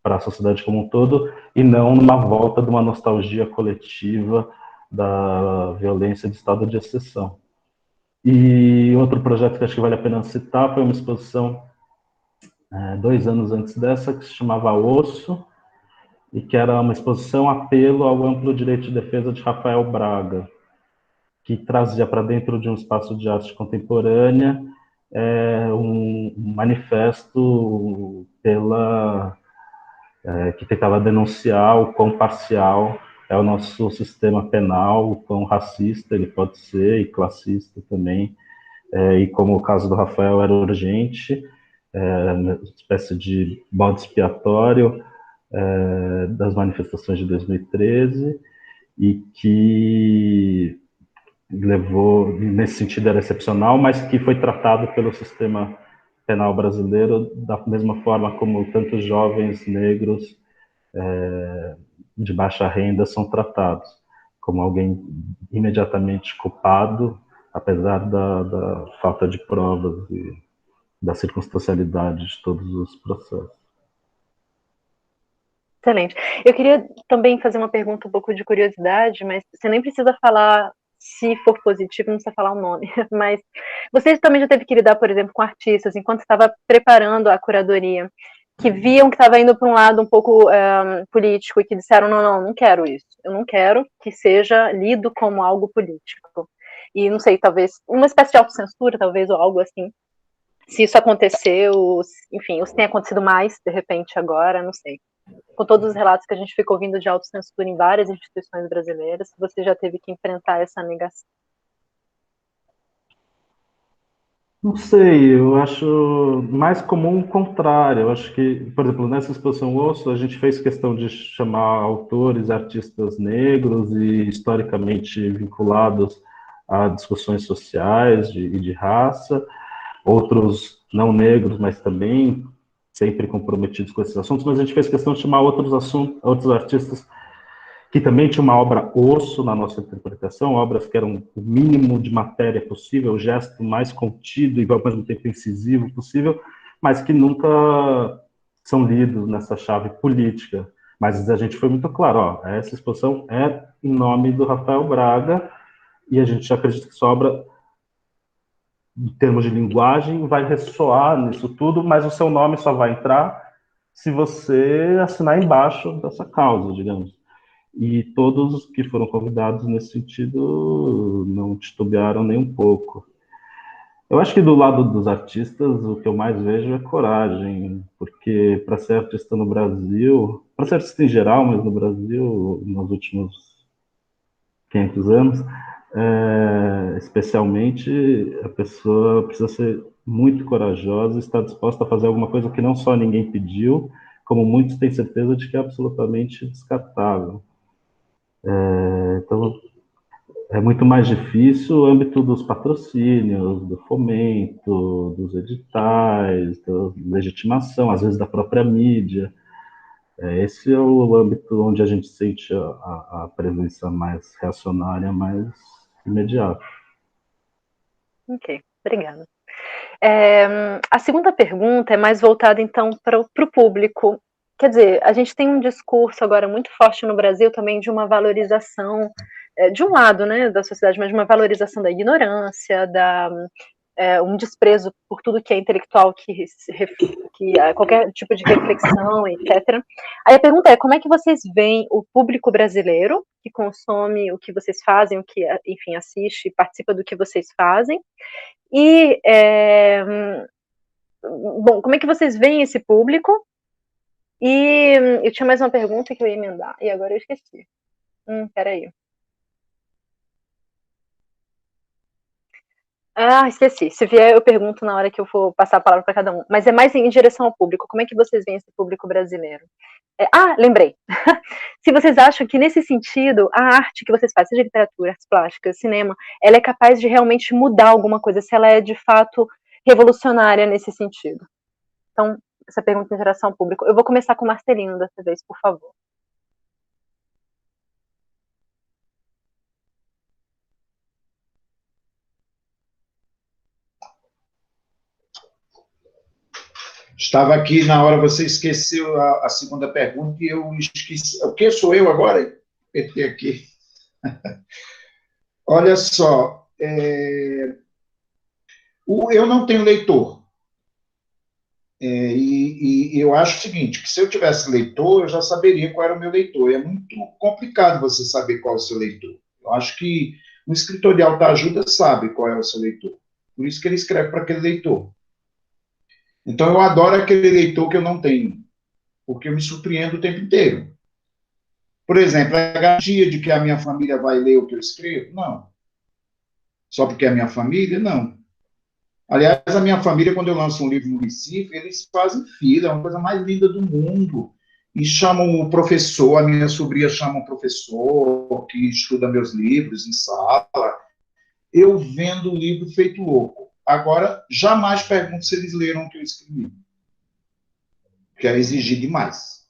para a sociedade como um todo, e não numa volta de uma nostalgia coletiva da violência de estado de exceção. E outro projeto que acho que vale a pena citar foi uma exposição 2 anos antes dessa, que se chamava Osso, e que era uma exposição apelo ao amplo direito de defesa de Rafael Braga, que trazia para dentro de um espaço de arte contemporânea um manifesto que tentava denunciar o quão parcial é o nosso sistema penal, o quão racista ele pode ser, e classista também, e como o caso do Rafael era urgente, uma espécie de bode expiatório das manifestações de 2013, e que levou, nesse sentido era excepcional, mas que foi tratado pelo sistema penal brasileiro da mesma forma como tantos jovens negros de baixa renda são tratados, como alguém imediatamente culpado, apesar da falta de provas e da circunstancialidade de todos os processos. Excelente. Eu queria também fazer uma pergunta um pouco de curiosidade, mas você nem precisa falar se for positivo, não precisa falar o nome, mas você também já teve que lidar, por exemplo, com artistas, enquanto estava preparando a curadoria, que viam que estava indo para um lado um pouco político e que disseram, não quero isso, eu não quero que seja lido como algo político. E não sei, talvez uma espécie de autocensura, talvez, ou algo assim. Se isso aconteceu, enfim, ou se tem acontecido mais, de repente, agora, não sei. Com todos os relatos que a gente fica ouvindo de autocensura em várias instituições brasileiras, você já teve que enfrentar essa negação? Não sei, eu acho mais comum o contrário. Eu acho que, por exemplo, nessa exposição Osso, a gente fez questão de chamar autores, artistas negros e historicamente vinculados a discussões sociais e de raça, outros não negros, mas também sempre comprometidos com esses assuntos, mas a gente fez questão de chamar outros artistas que também tinha uma obra osso na nossa interpretação, obras que eram o mínimo de matéria possível, o gesto mais contido e ao mesmo tempo incisivo possível, mas que nunca são lidos nessa chave política. Mas a gente foi muito claro, essa exposição é em nome do Rafael Braga, e a gente acredita que essa obra, em termos de linguagem, vai ressoar nisso tudo, mas o seu nome só vai entrar se você assinar embaixo dessa causa, digamos. E todos os que foram convidados nesse sentido não titubearam nem um pouco. Eu acho que do lado dos artistas, o que eu mais vejo é coragem, porque para ser artista no Brasil, para ser artista em geral, mas no Brasil, nos últimos 500 anos, especialmente, a pessoa precisa ser muito corajosa e estar disposta a fazer alguma coisa que não só ninguém pediu, como muitos têm certeza de que é absolutamente descartável. Então, é muito mais difícil o âmbito dos patrocínios, do fomento, dos editais, da legitimação, às vezes da própria mídia. Esse é o âmbito onde a gente sente a presença mais reacionária, mais imediata. Ok, obrigada. A segunda pergunta é mais voltada, então, para o público. Quer dizer, a gente tem um discurso agora muito forte no Brasil também de uma valorização, de um lado, né, da sociedade, mas de uma valorização da ignorância, um desprezo por tudo que é intelectual, que qualquer tipo de reflexão, etc. Aí a pergunta é, como é que vocês veem o público brasileiro que consome o que vocês fazem, o que, enfim, assiste, participa do que vocês fazem, e, bom, como é que vocês veem esse público? E eu tinha mais uma pergunta que eu ia emendar, e agora eu esqueci. Peraí. Esqueci. Se vier, eu pergunto na hora que eu for passar a palavra para cada um. Mas é mais em direção ao público. Como é que vocês veem esse público brasileiro? Lembrei. Se vocês acham que, nesse sentido, a arte que vocês fazem, seja literatura, artes plásticas, cinema, ela é capaz de realmente mudar alguma coisa, se ela é, de fato, revolucionária nesse sentido. Então, essa pergunta em direção ao público. Eu vou começar com o Marcelino dessa vez, por favor. Estava aqui na hora, você esqueceu a segunda pergunta e eu esqueci. O que sou eu agora? PT aqui. Olha só, eu não tenho leitor. E eu acho o seguinte, que se eu tivesse leitor, eu já saberia qual era o meu leitor. É muito complicado você saber qual é o seu leitor. Eu acho que um escritor de alta ajuda sabe qual é o seu leitor. Por isso que ele escreve para aquele leitor. Então, eu adoro aquele leitor que eu não tenho, porque eu me surpreendo o tempo inteiro. Por exemplo, a garantia de que a minha família vai ler o que eu escrevo? Não. Só porque é a minha família? Não. Aliás, a minha família, quando eu lanço um livro no Recife, eles fazem fila, é uma coisa mais linda do mundo. E chamam o professor, a minha sobrinha chama um professor que estuda meus livros em sala. Eu vendo o livro feito louco. Agora, jamais pergunto se eles leram o que eu escrevi. Que é exigir demais.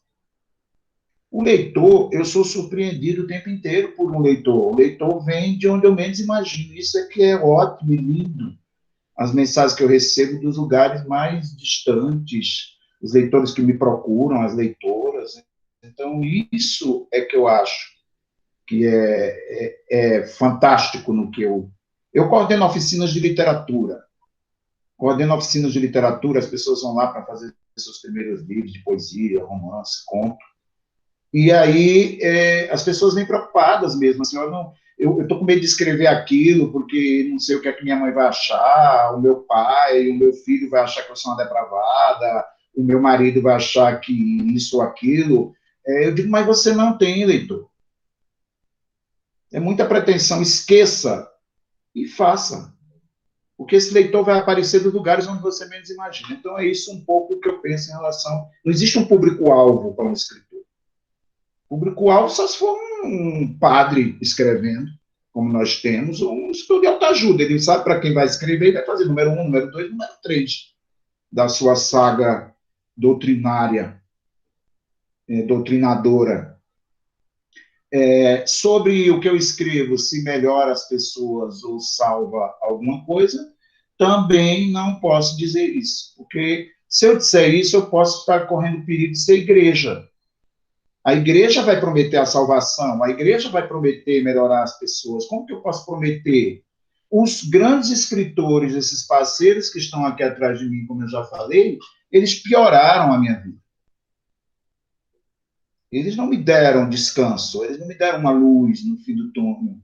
O leitor, eu sou surpreendido o tempo inteiro por um leitor. O leitor vem de onde eu menos imagino. Isso é que é ótimo e lindo. As mensagens que eu recebo dos lugares mais distantes, os leitores que me procuram, as leitoras. Então, isso é que eu acho que é fantástico no que eu... Eu coordeno oficinas de literatura. As pessoas vão lá para fazer seus primeiros livros de poesia, romance, conto. E aí as pessoas vêm preocupadas mesmo, assim, eu estou com medo de escrever aquilo, porque não sei o que é que minha mãe vai achar, o meu pai, o meu filho vai achar que eu sou uma depravada, o meu marido vai achar que isso ou aquilo. Eu digo, mas você não tem, leitor. É muita pretensão, esqueça e faça. Porque esse leitor vai aparecer dos lugares onde você menos imagina. Então é isso um pouco que eu penso em relação... Não existe um público-alvo para um escritor. Público-alvo só se for um padre escrevendo, como nós temos, ou um escritor de autoajuda. Ele sabe para quem vai escrever e vai fazer número 1, número 2, número 3 da sua saga doutrinária, doutrinadora. Sobre o que eu escrevo, se melhora as pessoas ou salva alguma coisa, também não posso dizer isso. Porque se eu disser isso, eu posso estar correndo perigo de ser igreja. A igreja vai prometer a salvação, a igreja vai prometer melhorar as pessoas. Como que eu posso prometer? Os grandes escritores, esses parceiros que estão aqui atrás de mim, como eu já falei, eles pioraram a minha vida. Eles não me deram descanso, eles não me deram uma luz no fim do túnel.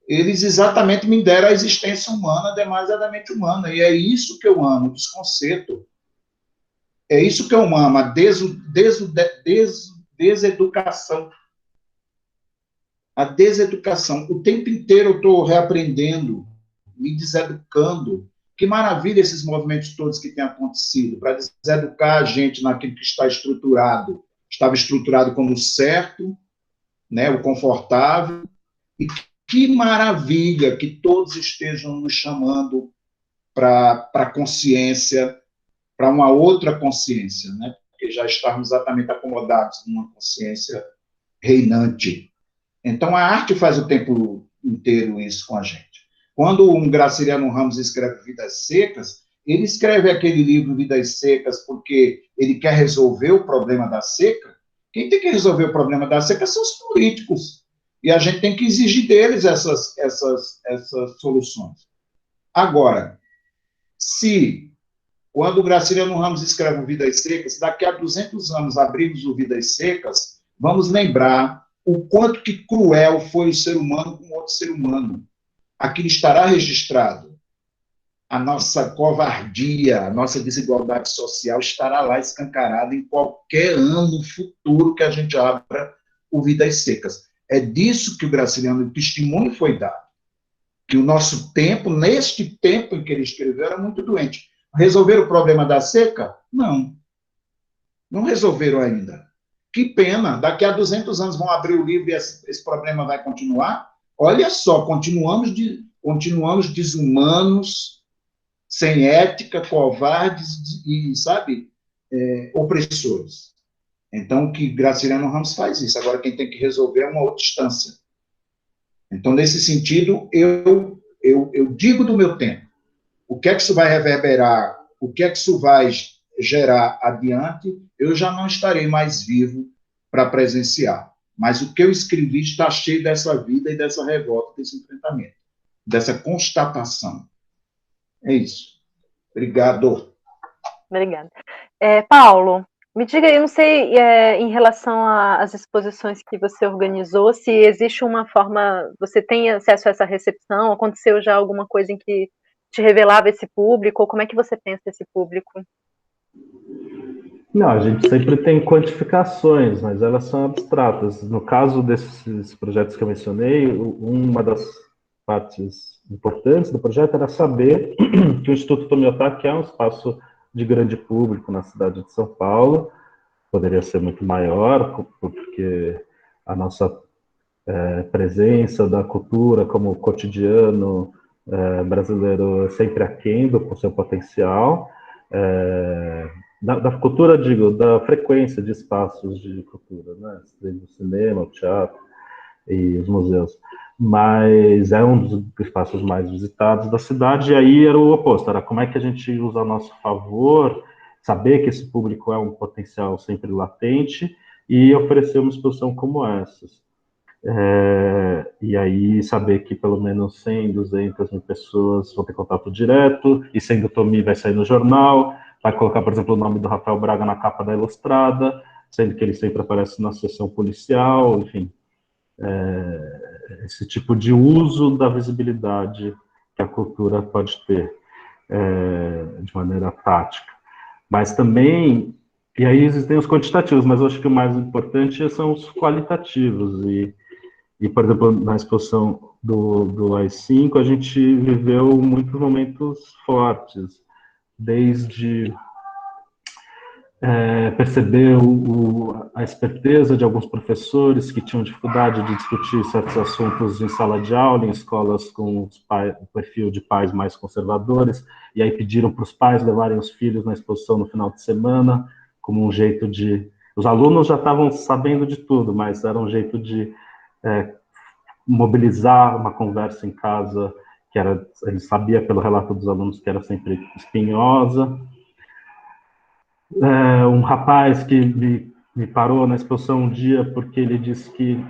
Eles exatamente me deram a existência humana, demasiadamente humana. E é isso que eu amo, o desconcerto. É isso que eu amo, a deseducação. A deseducação. O tempo inteiro eu estou reaprendendo, me deseducando. Que maravilha esses movimentos todos que têm acontecido, para deseducar a gente naquilo que está estruturado. Estava estruturado como certo, né, o confortável, e Que maravilha que todos estejam nos chamando para a consciência, para uma outra consciência, né? Porque já estamos exatamente acomodados numa consciência reinante. Então, a arte faz o tempo inteiro isso com a gente. Quando um Graciliano Ramos escreve Vidas Secas, ele escreve aquele livro Vidas Secas porque ele quer resolver o problema da seca. Quem tem que resolver o problema da seca são os políticos. E a gente tem que exigir deles essas soluções. Agora, se, quando o Graciliano Ramos escreve Vidas Secas, daqui a 200 anos abrimos o Vidas Secas, vamos lembrar o quanto que cruel foi o ser humano com outro ser humano. Aquilo estará registrado. A nossa covardia, a nossa desigualdade social estará lá escancarada em qualquer ano futuro que a gente abra o Vidas Secas. É disso que o Graciliano, o testemunho foi dado. Que o nosso tempo, neste tempo em que ele escreveu, era muito doente. Resolveram o problema da seca? Não. Não resolveram ainda. Que pena. Daqui a 200 anos vão abrir o livro e esse problema vai continuar? Olha só, continuamos desumanos, sem ética, covardes e, sabe, opressores. Então, que Graciliano Ramos faz isso. Agora, quem tem que resolver é uma outra instância. Então, nesse sentido, eu digo do meu tempo. O que é que isso vai reverberar? O que é que isso vai gerar adiante? Eu já não estarei mais vivo para presenciar. Mas o que eu escrevi está cheio dessa vida e dessa revolta, desse enfrentamento, dessa constatação. É isso. Obrigado. Obrigada. Paulo, me diga, eu não sei, em relação às exposições que você organizou, se existe uma forma, você tem acesso a essa recepção, aconteceu já alguma coisa em que te revelava esse público, ou como é que você pensa esse público? Não, a gente sempre tem quantificações, mas elas são abstratas. No caso desses projetos que eu mencionei, uma das partes importantes do projeto era saber que o Instituto Tomiotaki é um espaço de grande público na cidade de São Paulo, poderia ser muito maior, porque a nossa presença da cultura como cotidiano brasileiro é sempre aquém do seu potencial. Da cultura, digo, da frequência de espaços de cultura, né? O cinema, o teatro e os museus. Mas é um dos espaços mais visitados da cidade, e aí era o oposto, era como é que a gente usa a nosso favor, saber que esse público é um potencial sempre latente, e oferecer uma exposição como essas. E aí saber que pelo menos 100, 200 mil pessoas vão ter contato direto, e sendo Tomi vai sair no jornal, vai colocar, por exemplo, o nome do Rafael Braga na capa da Ilustrada, sendo que ele sempre aparece na sessão policial, enfim. Esse tipo de uso da visibilidade que a cultura pode ter de maneira prática. Mas também, e aí existem os quantitativos, mas eu acho que o mais importante são os qualitativos, e por exemplo, na exposição do AI-5, a gente viveu muitos momentos fortes, desde perceber a esperteza de alguns professores que tinham dificuldade de discutir certos assuntos em sala de aula, em escolas com o perfil de pais mais conservadores, e aí pediram para os pais levarem os filhos na exposição no final de semana, como um jeito de... Os alunos já estavam sabendo de tudo, mas era um jeito de mobilizar uma conversa em casa, que ele sabia pelo relato dos alunos que era sempre espinhosa. Um rapaz que me parou na exposição um dia porque ele disse que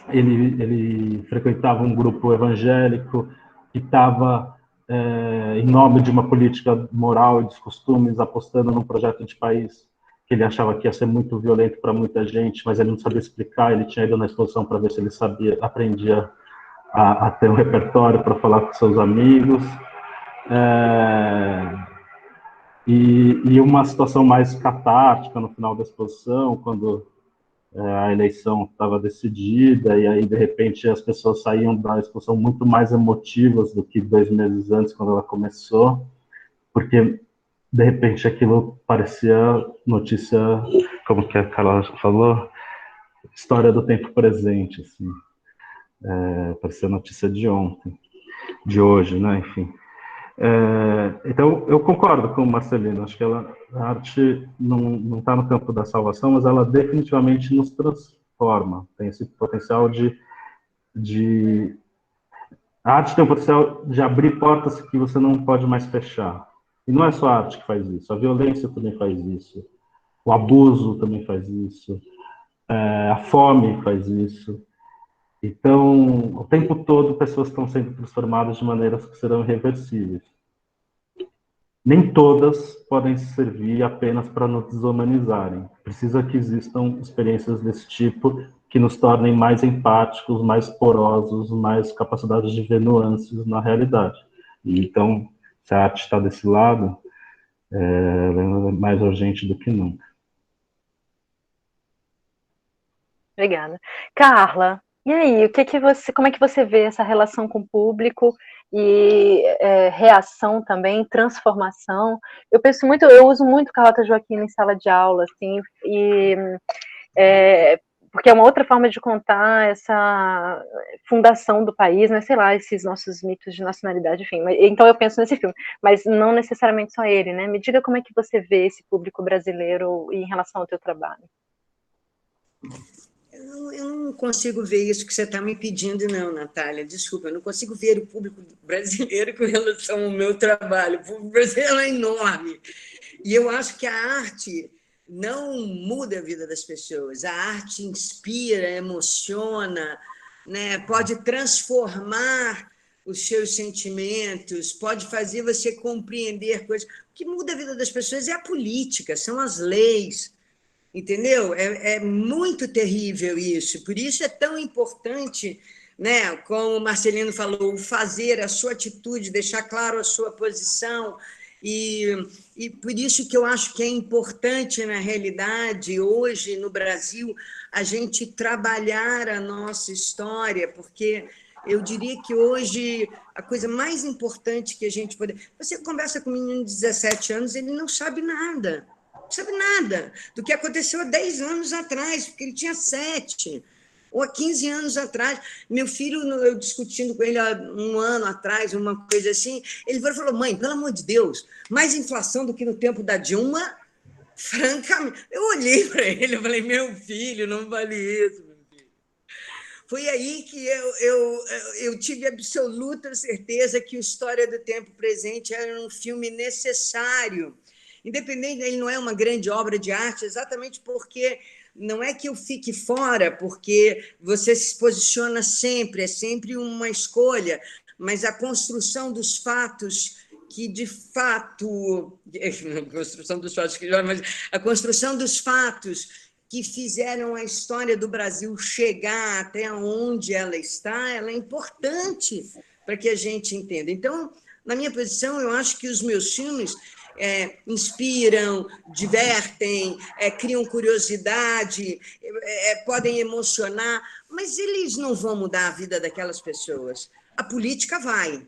ele frequentava um grupo evangélico que estava, em nome de uma política moral e dos costumes, apostando num projeto de país que ele achava que ia ser muito violento para muita gente, mas ele não sabia explicar. Ele tinha ido na exposição para ver se ele aprendia a ter um repertório para falar com seus amigos. E uma situação mais catártica no final da exposição, quando a eleição estava decidida, e aí, de repente, as pessoas saíam da exposição muito mais emotivas do que 2 meses antes, quando ela começou, porque, de repente, aquilo parecia notícia, como que a Carla falou, história do tempo presente, assim. Apareceu notícia de ontem, de hoje, né? Enfim. Então, eu concordo com o Marcelino, acho que a arte não está no campo da salvação, mas ela definitivamente nos transforma, tem esse potencial a arte tem o potencial de abrir portas que você não pode mais fechar. E não é só a arte que faz isso, a violência também faz isso, o abuso também faz isso, a fome faz isso. Então, o tempo todo, pessoas estão sendo transformadas de maneiras que serão irreversíveis. Nem todas podem servir apenas para nos desumanizarem. Precisa que existam experiências desse tipo que nos tornem mais empáticos, mais porosos, mais capacidade de ver nuances na realidade. E, então, se a arte está desse lado, ela é mais urgente do que nunca. Obrigada. Carla, e aí, como é que você vê essa relação com o público e reação também, transformação? Eu uso muito Carlota Joaquina em sala de aula, assim, porque é uma outra forma de contar essa fundação do país, né? Sei lá, esses nossos mitos de nacionalidade, enfim. Então eu penso nesse filme, mas não necessariamente só ele, né? Me diga como é que você vê esse público brasileiro em relação ao teu trabalho. Eu não consigo ver isso que você está me pedindo, não, Natália. Desculpa, eu não consigo ver o público brasileiro com relação ao meu trabalho. O público brasileiro é enorme. E eu acho que a arte não muda a vida das pessoas. A arte inspira, emociona, né? Pode transformar os seus sentimentos, pode fazer você compreender coisas. O que muda a vida das pessoas é a política, são as leis. Entendeu? É muito terrível isso. Por isso é tão importante, né, como o Marcelino falou, fazer a sua atitude, deixar claro a sua posição. E por isso que eu acho que é importante, na realidade, hoje no Brasil, a gente trabalhar a nossa história, porque eu diria que hoje a coisa mais importante que a gente pode... Você conversa com um menino de 17 anos, ele não sabe nada. Não sabe nada do que aconteceu há 10 anos atrás, porque ele tinha 7, ou há 15 anos atrás. Meu filho, eu discutindo com ele há um ano atrás, uma coisa assim, ele falou, mãe, pelo amor de Deus, mais inflação do que no tempo da Dilma? Francamente, eu olhei para ele e falei, meu filho, não vale isso, meu filho. Foi aí que eu tive absoluta certeza que o História do Tempo Presente era um filme necessário. Independente, ele não é uma grande obra de arte, exatamente porque não é que eu fique fora, porque você se posiciona sempre, é sempre uma escolha, mas a construção dos fatos que, de fato... a construção dos fatos que fizeram a história do Brasil chegar até onde ela está, ela é importante para que a gente entenda. Então, na minha posição, eu acho que os meus filmes... inspiram, divertem, criam curiosidade, podem emocionar, mas eles não vão mudar a vida daquelas pessoas. A política vai.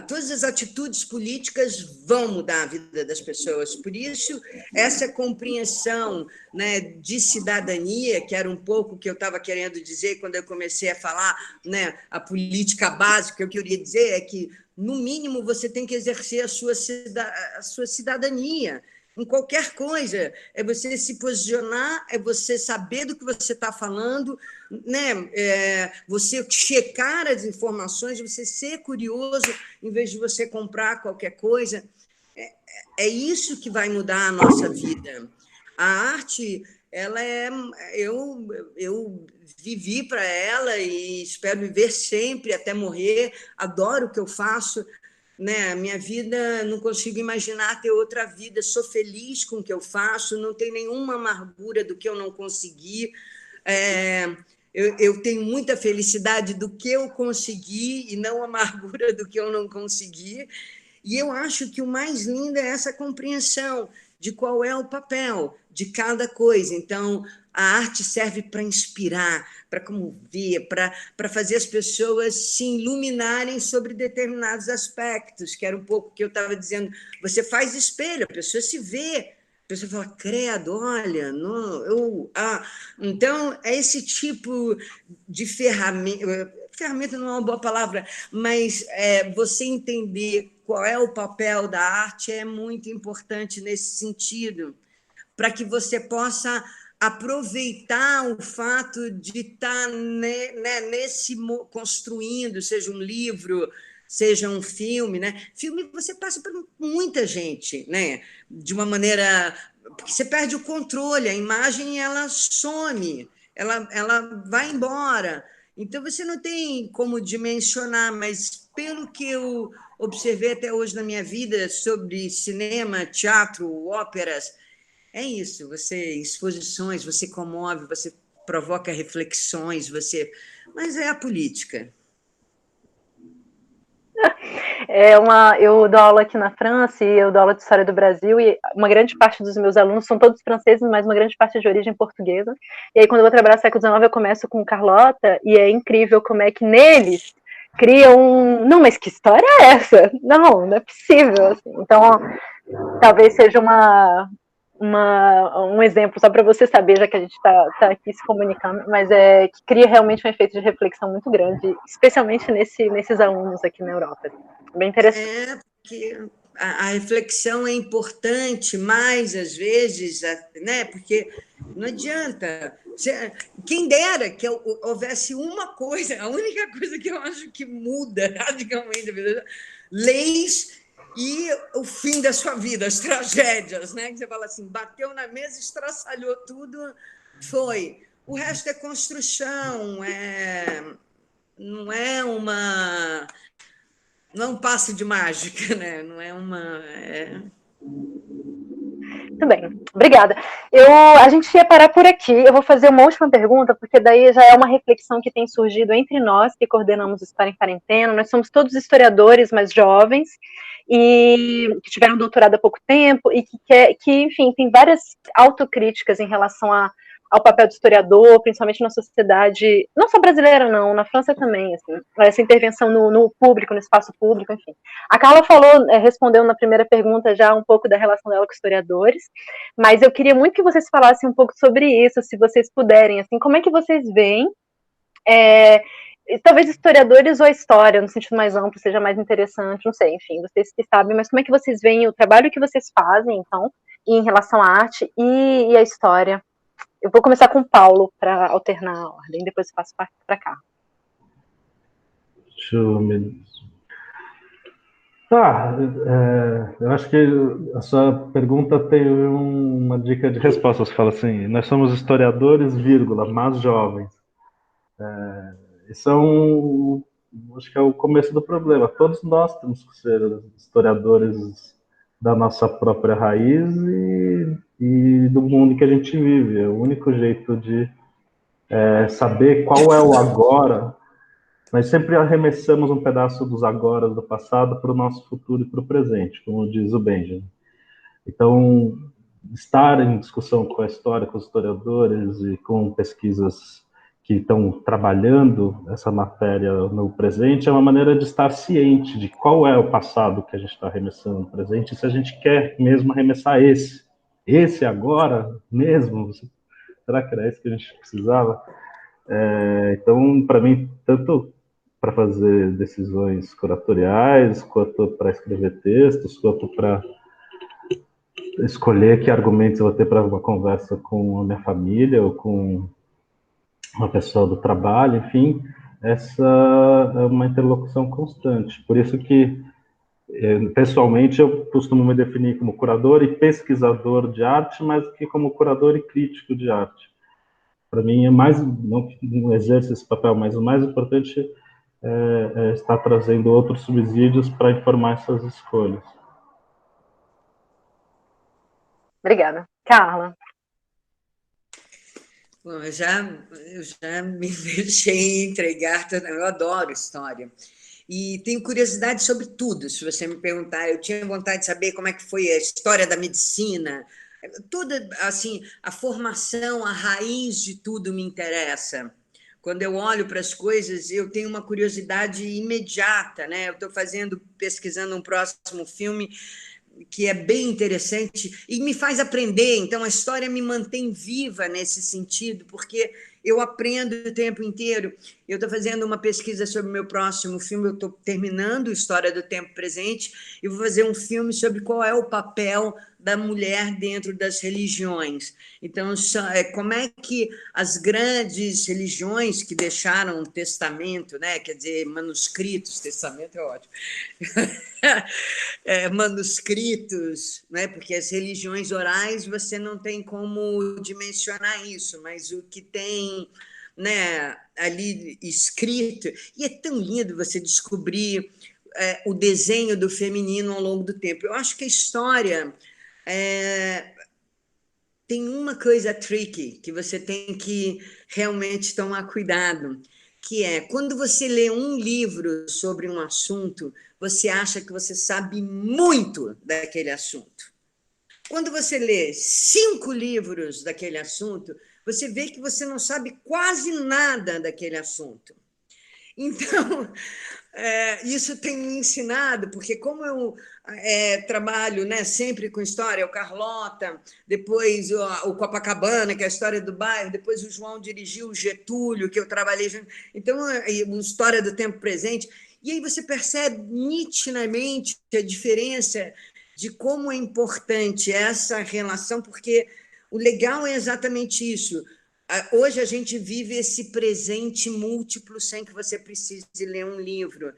Todas as atitudes políticas vão mudar a vida das pessoas. Por isso, essa compreensão, né, de cidadania, que era um pouco o que eu estava querendo dizer quando eu comecei a falar, né, a política básica, o que eu queria dizer é que, no mínimo, você tem que exercer a sua cidadania em qualquer coisa. É você se posicionar, é você saber do que você está falando, né? Você checar as informações, você ser curioso, em vez de você comprar qualquer coisa. É isso que vai mudar a nossa vida. A arte, ela eu vivi para ela e espero viver sempre até morrer. Adoro o que eu faço, né? Minha vida, não consigo imaginar ter outra vida. Sou feliz com o que eu faço, não tenho nenhuma amargura do que eu não consegui. Eu tenho muita felicidade do que eu consegui e não amargura do que eu não consegui. E eu acho que o mais lindo é essa compreensão de qual é o papel de cada coisa. Então, a arte serve para inspirar, para comover, para fazer as pessoas se iluminarem sobre determinados aspectos, que era um pouco o que eu estava dizendo. Você faz espelho, a pessoa se vê, a pessoa fala, credo, olha, não, então, é esse tipo de ferramenta não é uma boa palavra, mas você entender qual é o papel da arte é muito importante nesse sentido, para que você possa aproveitar o fato de estar construindo, seja um livro, seja um filme, né? Filme você passa por muita gente, né? De uma maneira... Porque você perde o controle, a imagem ela some, ela vai embora. Então, você não tem como dimensionar, mas pelo que eu observei até hoje na minha vida sobre cinema, teatro, óperas, é isso, exposições, você comove, você provoca reflexões, mas é a política. Eu dou aula aqui na França e eu dou aula de História do Brasil e uma grande parte dos meus alunos são todos franceses, mas uma grande parte é de origem portuguesa. E aí, quando eu vou trabalhar século XIX, eu começo com Carlota e é incrível como é que neles cria Não, mas que história é essa? Não é possível. Assim. Então, talvez seja um exemplo, só para você saber, já que a gente está aqui se comunicando, mas que cria realmente um efeito de reflexão muito grande, especialmente nesses alunos aqui na Europa. Bem interessante. Porque a reflexão é importante, mais às vezes, né? Porque não adianta. Quem dera que houvesse uma coisa, a única coisa que eu acho que muda radicalmente, leis e o fim da sua vida, as tragédias, né? Que você fala assim, bateu na mesa, estraçalhou tudo, foi. O resto é construção, não é um passe de mágica, né? Não é uma... Muito bem, obrigada. A gente ia parar por aqui, eu vou fazer uma última pergunta, porque daí já é uma reflexão que tem surgido entre nós, que coordenamos História em Quarentena. Nós somos todos historiadores, mas jovens, e que tiveram doutorado há pouco tempo, e que enfim, tem várias autocríticas em relação ao papel do historiador, principalmente na sociedade, não só brasileira não, na França também, assim, essa intervenção no público, no espaço público, enfim. A Carla respondeu na primeira pergunta já um pouco da relação dela com historiadores, mas eu queria muito que vocês falassem um pouco sobre isso, se vocês puderem, assim, como é que vocês veem, talvez historiadores ou a história, no sentido mais amplo, seja mais interessante, não sei, enfim, vocês que sabem, mas como é que vocês veem o trabalho que vocês fazem, então, em relação à arte e à história? Eu vou começar com o Paulo, para alternar a ordem, depois eu passo para cá. Deixa eu me... eu acho que a sua pergunta tem uma dica de resposta. Você fala assim, nós somos historiadores, vírgula, mas jovens. Isso acho que é o começo do problema. Todos nós temos que ser historiadores da nossa própria raiz e do mundo que a gente vive. É o único jeito de saber qual é o agora. Nós sempre arremessamos um pedaço dos agoras do passado para o nosso futuro e para o presente, como diz o Benjamin. Então, estar em discussão com a história, com os historiadores e com pesquisas que estão trabalhando essa matéria no presente é uma maneira de estar ciente de qual é o passado que a gente está arremessando no presente, e se a gente quer mesmo arremessar esse agora mesmo, será que era esse que a gente precisava? Então, para mim, tanto para fazer decisões curatoriais, quanto para escrever textos, quanto para escolher que argumentos eu vou ter para uma conversa com a minha família ou com uma pessoa do trabalho, enfim, essa é uma interlocução constante. Por isso que, pessoalmente, eu costumo me definir como curador e pesquisador de arte, mais do que como curador e crítico de arte. Para mim é mais, não que não exerça esse papel, mas o mais importante é estar trazendo outros subsídios para informar essas escolhas. Obrigada. Carla? Bom, eu já me deixei entregar, eu adoro história. E tenho curiosidade sobre tudo, se você me perguntar. Eu tinha vontade de saber como é que foi a história da medicina. Toda, assim, a formação, a raiz de tudo me interessa. Quando eu olho para as coisas, eu tenho uma curiosidade imediata, né? Eu estou pesquisando um próximo filme que é bem interessante e me faz aprender. Então, a história me mantém viva nesse sentido, porque eu aprendo o tempo inteiro. Eu estou fazendo uma pesquisa sobre o meu próximo filme, eu estou terminando História do Tempo Presente, e vou fazer um filme sobre qual é o papel da mulher dentro das religiões. Então, como é que as grandes religiões que deixaram um testamento, né? Quer dizer, manuscritos, testamento é ótimo, manuscritos, né? Porque as religiões orais você não tem como dimensionar isso, mas o que tem, né, ali escrito, e é tão lindo você descobrir o desenho do feminino ao longo do tempo. Eu acho que a história tem uma coisa tricky que você tem que realmente tomar cuidado, que é quando você lê um livro sobre um assunto, você acha que você sabe muito daquele assunto. Quando você lê 5 livros daquele assunto, você vê que você não sabe quase nada daquele assunto. Então, isso tem me ensinado, porque como eu trabalho, né, sempre com história, o Carlota, depois o Copacabana, que é a história do bairro, depois o João dirigiu o Getúlio, que eu trabalhei junto. Então, a História do Tempo Presente. E aí você percebe nitidamente a diferença de como é importante essa relação, porque o legal é exatamente isso. Hoje a gente vive esse presente múltiplo sem que você precise ler um livro,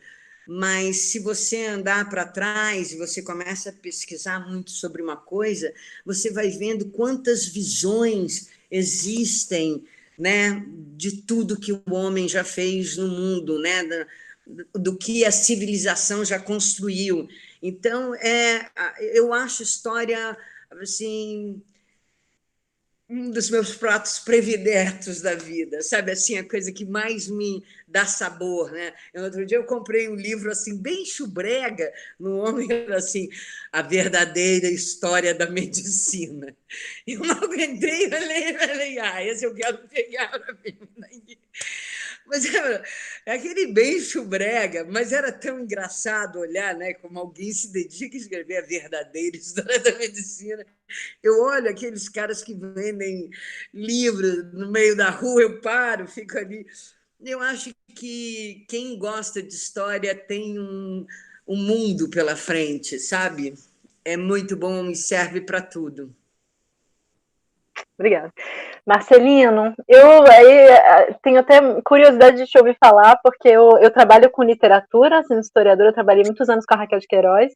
mas se você andar para trás e você começa a pesquisar muito sobre uma coisa, você vai vendo quantas visões existem, né, de tudo que o homem já fez no mundo, né, do que a civilização já construiu. Então, eu acho história assim, um dos meus pratos prediletos da vida, sabe, assim, a coisa que mais me dá sabor, né? Outro dia eu comprei um livro, assim, bem chubrega, no homem, assim, A Verdadeira História da Medicina. Eu não aguentei, eu falei, esse eu quero pegar para mim. Mas é aquele bem chubrega, mas era tão engraçado olhar, né, como alguém se dedica a escrever a verdadeira história da medicina. Eu olho aqueles caras que vendem livros no meio da rua, eu paro, fico ali. Eu acho que quem gosta de história tem um mundo pela frente, sabe? É muito bom e serve para tudo. Obrigada. Marcelino, eu tenho até curiosidade de te ouvir falar, porque eu trabalho com literatura, sendo historiadora, eu trabalhei muitos anos com a Raquel de Queiroz,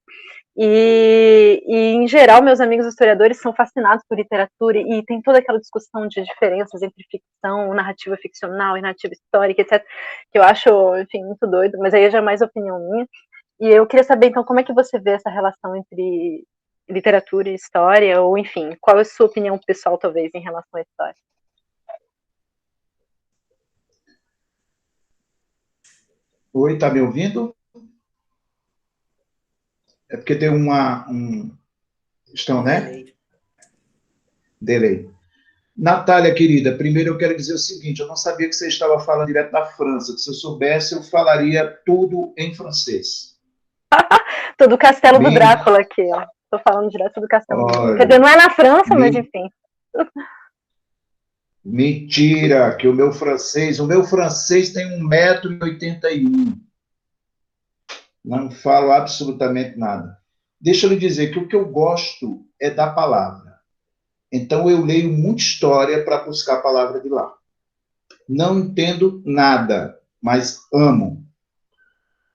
e em geral, meus amigos historiadores são fascinados por literatura, e tem toda aquela discussão de diferenças entre ficção, narrativa ficcional e narrativa histórica, etc., que eu acho, enfim, muito doido, mas aí já é mais opinião minha. E eu queria saber, então, como é que você vê essa relação entre literatura e história, ou enfim, qual é a sua opinião pessoal, talvez, em relação à história? Oi, tá me ouvindo? É porque tem estão, né? Delay. Natália, querida, primeiro eu quero dizer o seguinte, eu não sabia que você estava falando direto da França, que se eu soubesse, eu falaria tudo em francês. Tô do Castelo do Drácula aqui, ó. Tô falando direto do Castelo do Drácula. Quer dizer, não é na França, mas enfim. Mentira, que o meu francês tem 1,81 m. Não falo absolutamente nada. Deixa eu lhe dizer que o que eu gosto é da palavra. Então, eu leio muita história para buscar a palavra de lá. Não entendo nada, mas amo.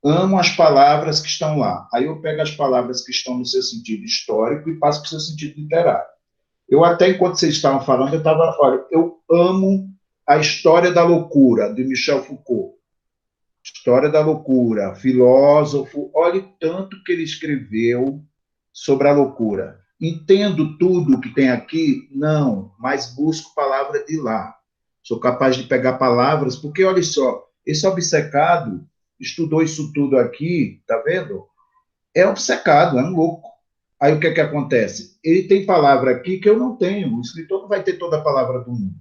Amo as palavras que estão lá. Aí eu pego as palavras que estão no seu sentido histórico e passo para o seu sentido literário. Eu até, enquanto vocês estavam falando, eu amo a História da Loucura, de Michel Foucault. História da Loucura, filósofo, olhe tanto que ele escreveu sobre a loucura. Entendo tudo que tem aqui? Não, mas busco palavra de lá. Sou capaz de pegar palavras, porque, olha só, esse obcecado estudou isso tudo aqui, tá vendo? É obcecado, é um louco. Aí o que é que acontece? Ele tem palavra aqui que eu não tenho, o escritor não vai ter toda a palavra do mundo.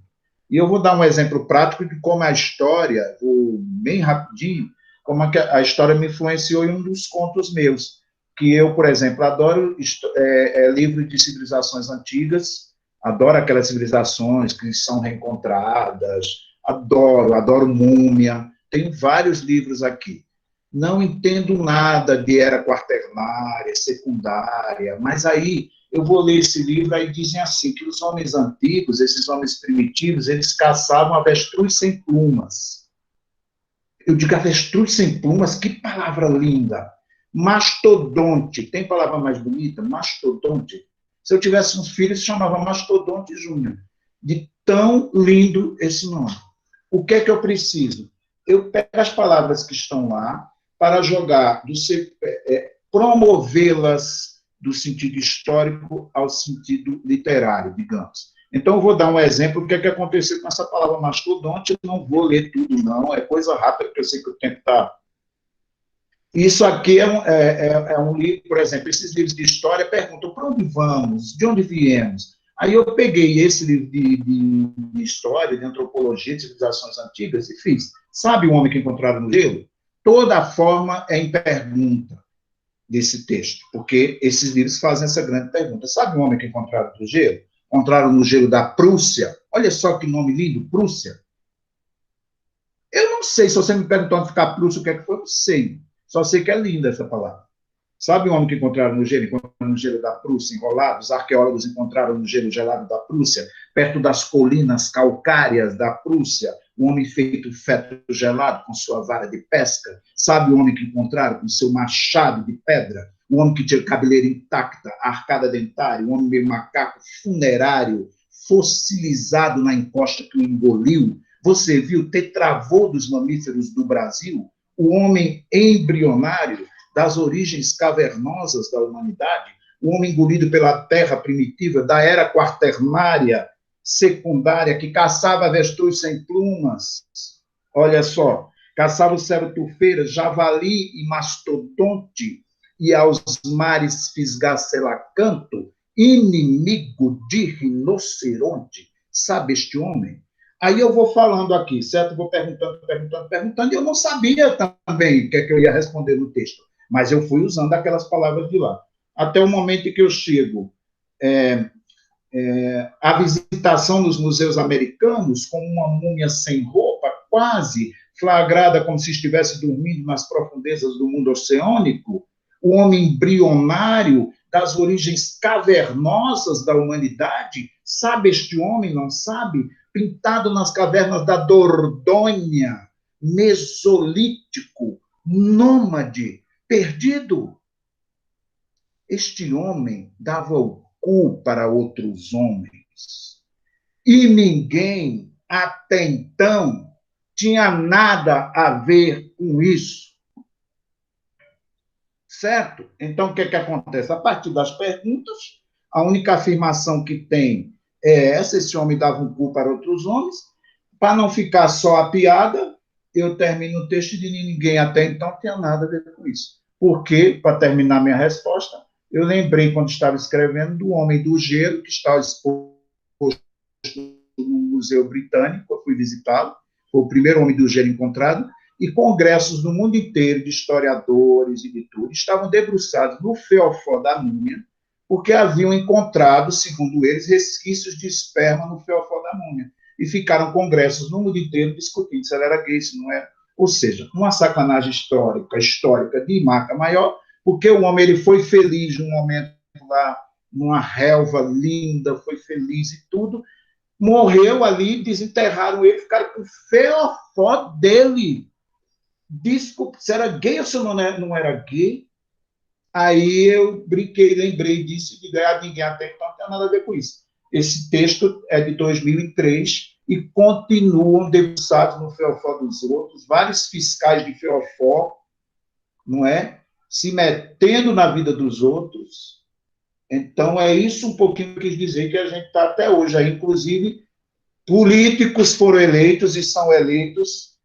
E eu vou dar um exemplo prático de como a história, bem rapidinho, como a história me influenciou em um dos contos meus, que eu, por exemplo, adoro livros de civilizações antigas, adoro aquelas civilizações que são reencontradas, adoro Múmia, tenho vários livros aqui. Não entendo nada de era quaternária, secundária, mas aí eu vou ler esse livro, aí dizem assim, que os homens antigos, esses homens primitivos, eles caçavam avestruz sem plumas. Eu digo avestruz sem plumas, que palavra linda. Mastodonte, tem palavra mais bonita? Mastodonte. Se eu tivesse uns filhos, se chamava Mastodonte Júnior. De tão lindo esse nome. O que é que eu preciso? Eu pego as palavras que estão lá para jogar, promovê-las do sentido histórico ao sentido literário, digamos. Então, eu vou dar um exemplo do que é que aconteceu com essa palavra mastodonte. Eu não vou ler tudo, não. É coisa rápida, porque eu sei que o tempo está... Isso aqui é um livro, por exemplo, esses livros de história perguntam para onde vamos, de onde viemos. Aí eu peguei esse livro de história, de antropologia, de civilizações antigas, e fiz. Sabe o homem que encontraram no gelo? Toda a forma é em pergunta desse texto, porque esses livros fazem essa grande pergunta. Sabe o homem que encontraram no gelo? Encontraram no gelo da Prússia. Olha só que nome lindo, Prússia. Eu não sei, se você me perguntou onde ficar Prússia, o que é que foi, eu não sei. Só sei que é linda essa palavra. Sabe o homem que encontraram no gelo da Prússia, enrolado? Os arqueólogos encontraram no gelo gelado da Prússia, perto das colinas calcárias da Prússia, o homem feito feto gelado com sua vara de pesca. Sabe o homem que encontraram com seu machado de pedra? O homem que tinha cabeleira intacta, arcada dentária, o homem meio macaco funerário, fossilizado na encosta que o engoliu. Você viu o tetravô dos mamíferos do Brasil? O homem embrionário das origens cavernosas da humanidade, o homem engolido pela terra primitiva da era quaternária, secundária, que caçava avestruz sem plumas. Olha só, caçava o serotufeira, javali e mastodonte, e aos mares fisgacelacanto, inimigo de rinoceronte. Sabe este homem? Aí eu vou falando aqui, certo? Vou perguntando, e eu não sabia também o que é que eu ia responder no texto, mas eu fui usando aquelas palavras de lá. Até o momento em que eu chego a visitação nos museus americanos, com uma múmia sem roupa, quase flagrada como se estivesse dormindo nas profundezas do mundo oceânico, o homem embrionário das origens cavernosas da humanidade, sabe este homem, não sabe? Pintado nas cavernas da Dordogne, mesolítico, nômade, perdido. Este homem dava o cu para outros homens. E ninguém, até então, tinha nada a ver com isso. Certo? Então, o que é que acontece? A partir das perguntas, a única afirmação que tem é essa: esse homem dava um cu para outros homens. Para não ficar só a piada, eu termino o texto de ninguém até então tinha nada a ver com isso. Porque, para terminar minha resposta, eu lembrei, quando estava escrevendo, do Homem do Gelo, que está exposto no Museu Britânico. Eu fui visitá-lo, foi o primeiro Homem do Gelo encontrado, e congressos no mundo inteiro de historiadores e de tudo estavam debruçados no feofó da múmia, porque haviam encontrado, segundo eles, resquícios de esperma no feofó da múmia. E ficaram congressos no mundo inteiro discutindo se ela era gay, se não era. Ou seja, uma sacanagem histórica de marca maior, porque o homem ele foi feliz num momento lá, numa relva linda, foi feliz e tudo, morreu ali, desenterraram ele, ficaram com o feofó dele. Desculpa, se era gay ou se não era gay. Aí eu brinquei, lembrei disso, e digo, ninguém até então não tem nada a ver com isso. Esse texto é de 2003 e continuam debruçados no feofó dos outros, vários fiscais de feofó, não é? Se metendo na vida dos outros. Então, é isso um pouquinho que eu quis dizer, que a gente está até hoje. Aí, inclusive, políticos foram eleitos e são eleitos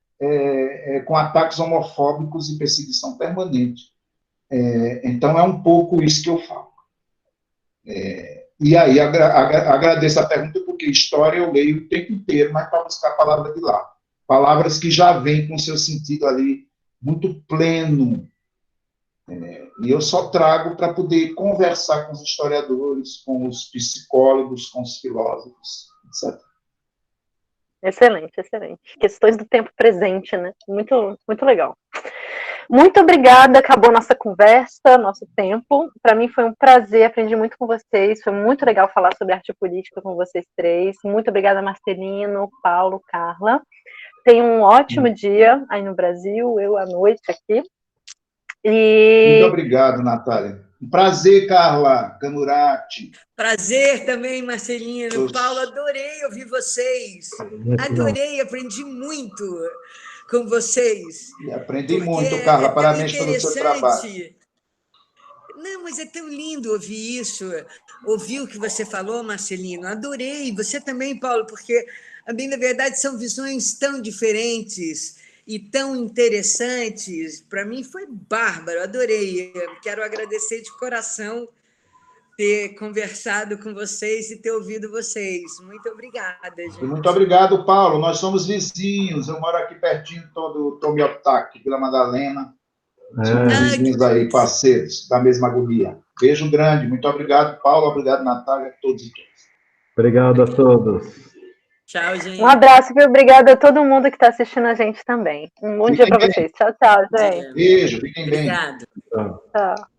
com ataques homofóbicos e perseguição permanente. Então, é um pouco isso que eu falo. E aí, agradeço a pergunta, porque história eu leio o tempo inteiro, mas para buscar a palavra de lá. Palavras que já vêm com seu sentido ali muito pleno. E eu só trago para poder conversar com os historiadores, com os psicólogos, com os filósofos, etc. Excelente, excelente. Questões do tempo presente, né? Muito, muito legal. Muito obrigada, acabou nossa conversa, nosso tempo. Para mim foi um prazer, aprendi muito com vocês. Foi muito legal falar sobre arte política com vocês três. Muito obrigada, Marcelino, Paulo, Carla. Tenham um ótimo dia aí no Brasil, eu à noite aqui. Muito obrigado, Natália. Um prazer, Carla Camurati. Prazer também, Marcelino. Paulo, adorei ouvir vocês. Adorei, aprendi muito com vocês. E aprendi muito, Carla. Parabéns pelo seu trabalho. Não, mas é tão lindo ouvir isso. Ouvir o que você falou, Marcelino. Adorei. Você também, Paulo, porque, a bem da verdade, são visões tão diferentes e tão interessantes. Para mim foi bárbaro, adorei. Quero agradecer de coração ter conversado com vocês e ter ouvido vocês. Muito obrigada, gente. Muito obrigado, Paulo. Nós somos vizinhos. Eu moro aqui pertinho do Tomiotaki, Vila Madalena. Somos vizinhos aí, parceiros da mesma agonia. Beijo grande. Muito obrigado, Paulo. Obrigado, Natália, a todos e todas. Obrigado a todos. Tchau, gente. Um abraço e obrigada a todo mundo que está assistindo a gente também. Um bom dia para vocês. Tchau, tchau, gente. Beijo, fiquem bem. Obrigado. Tchau.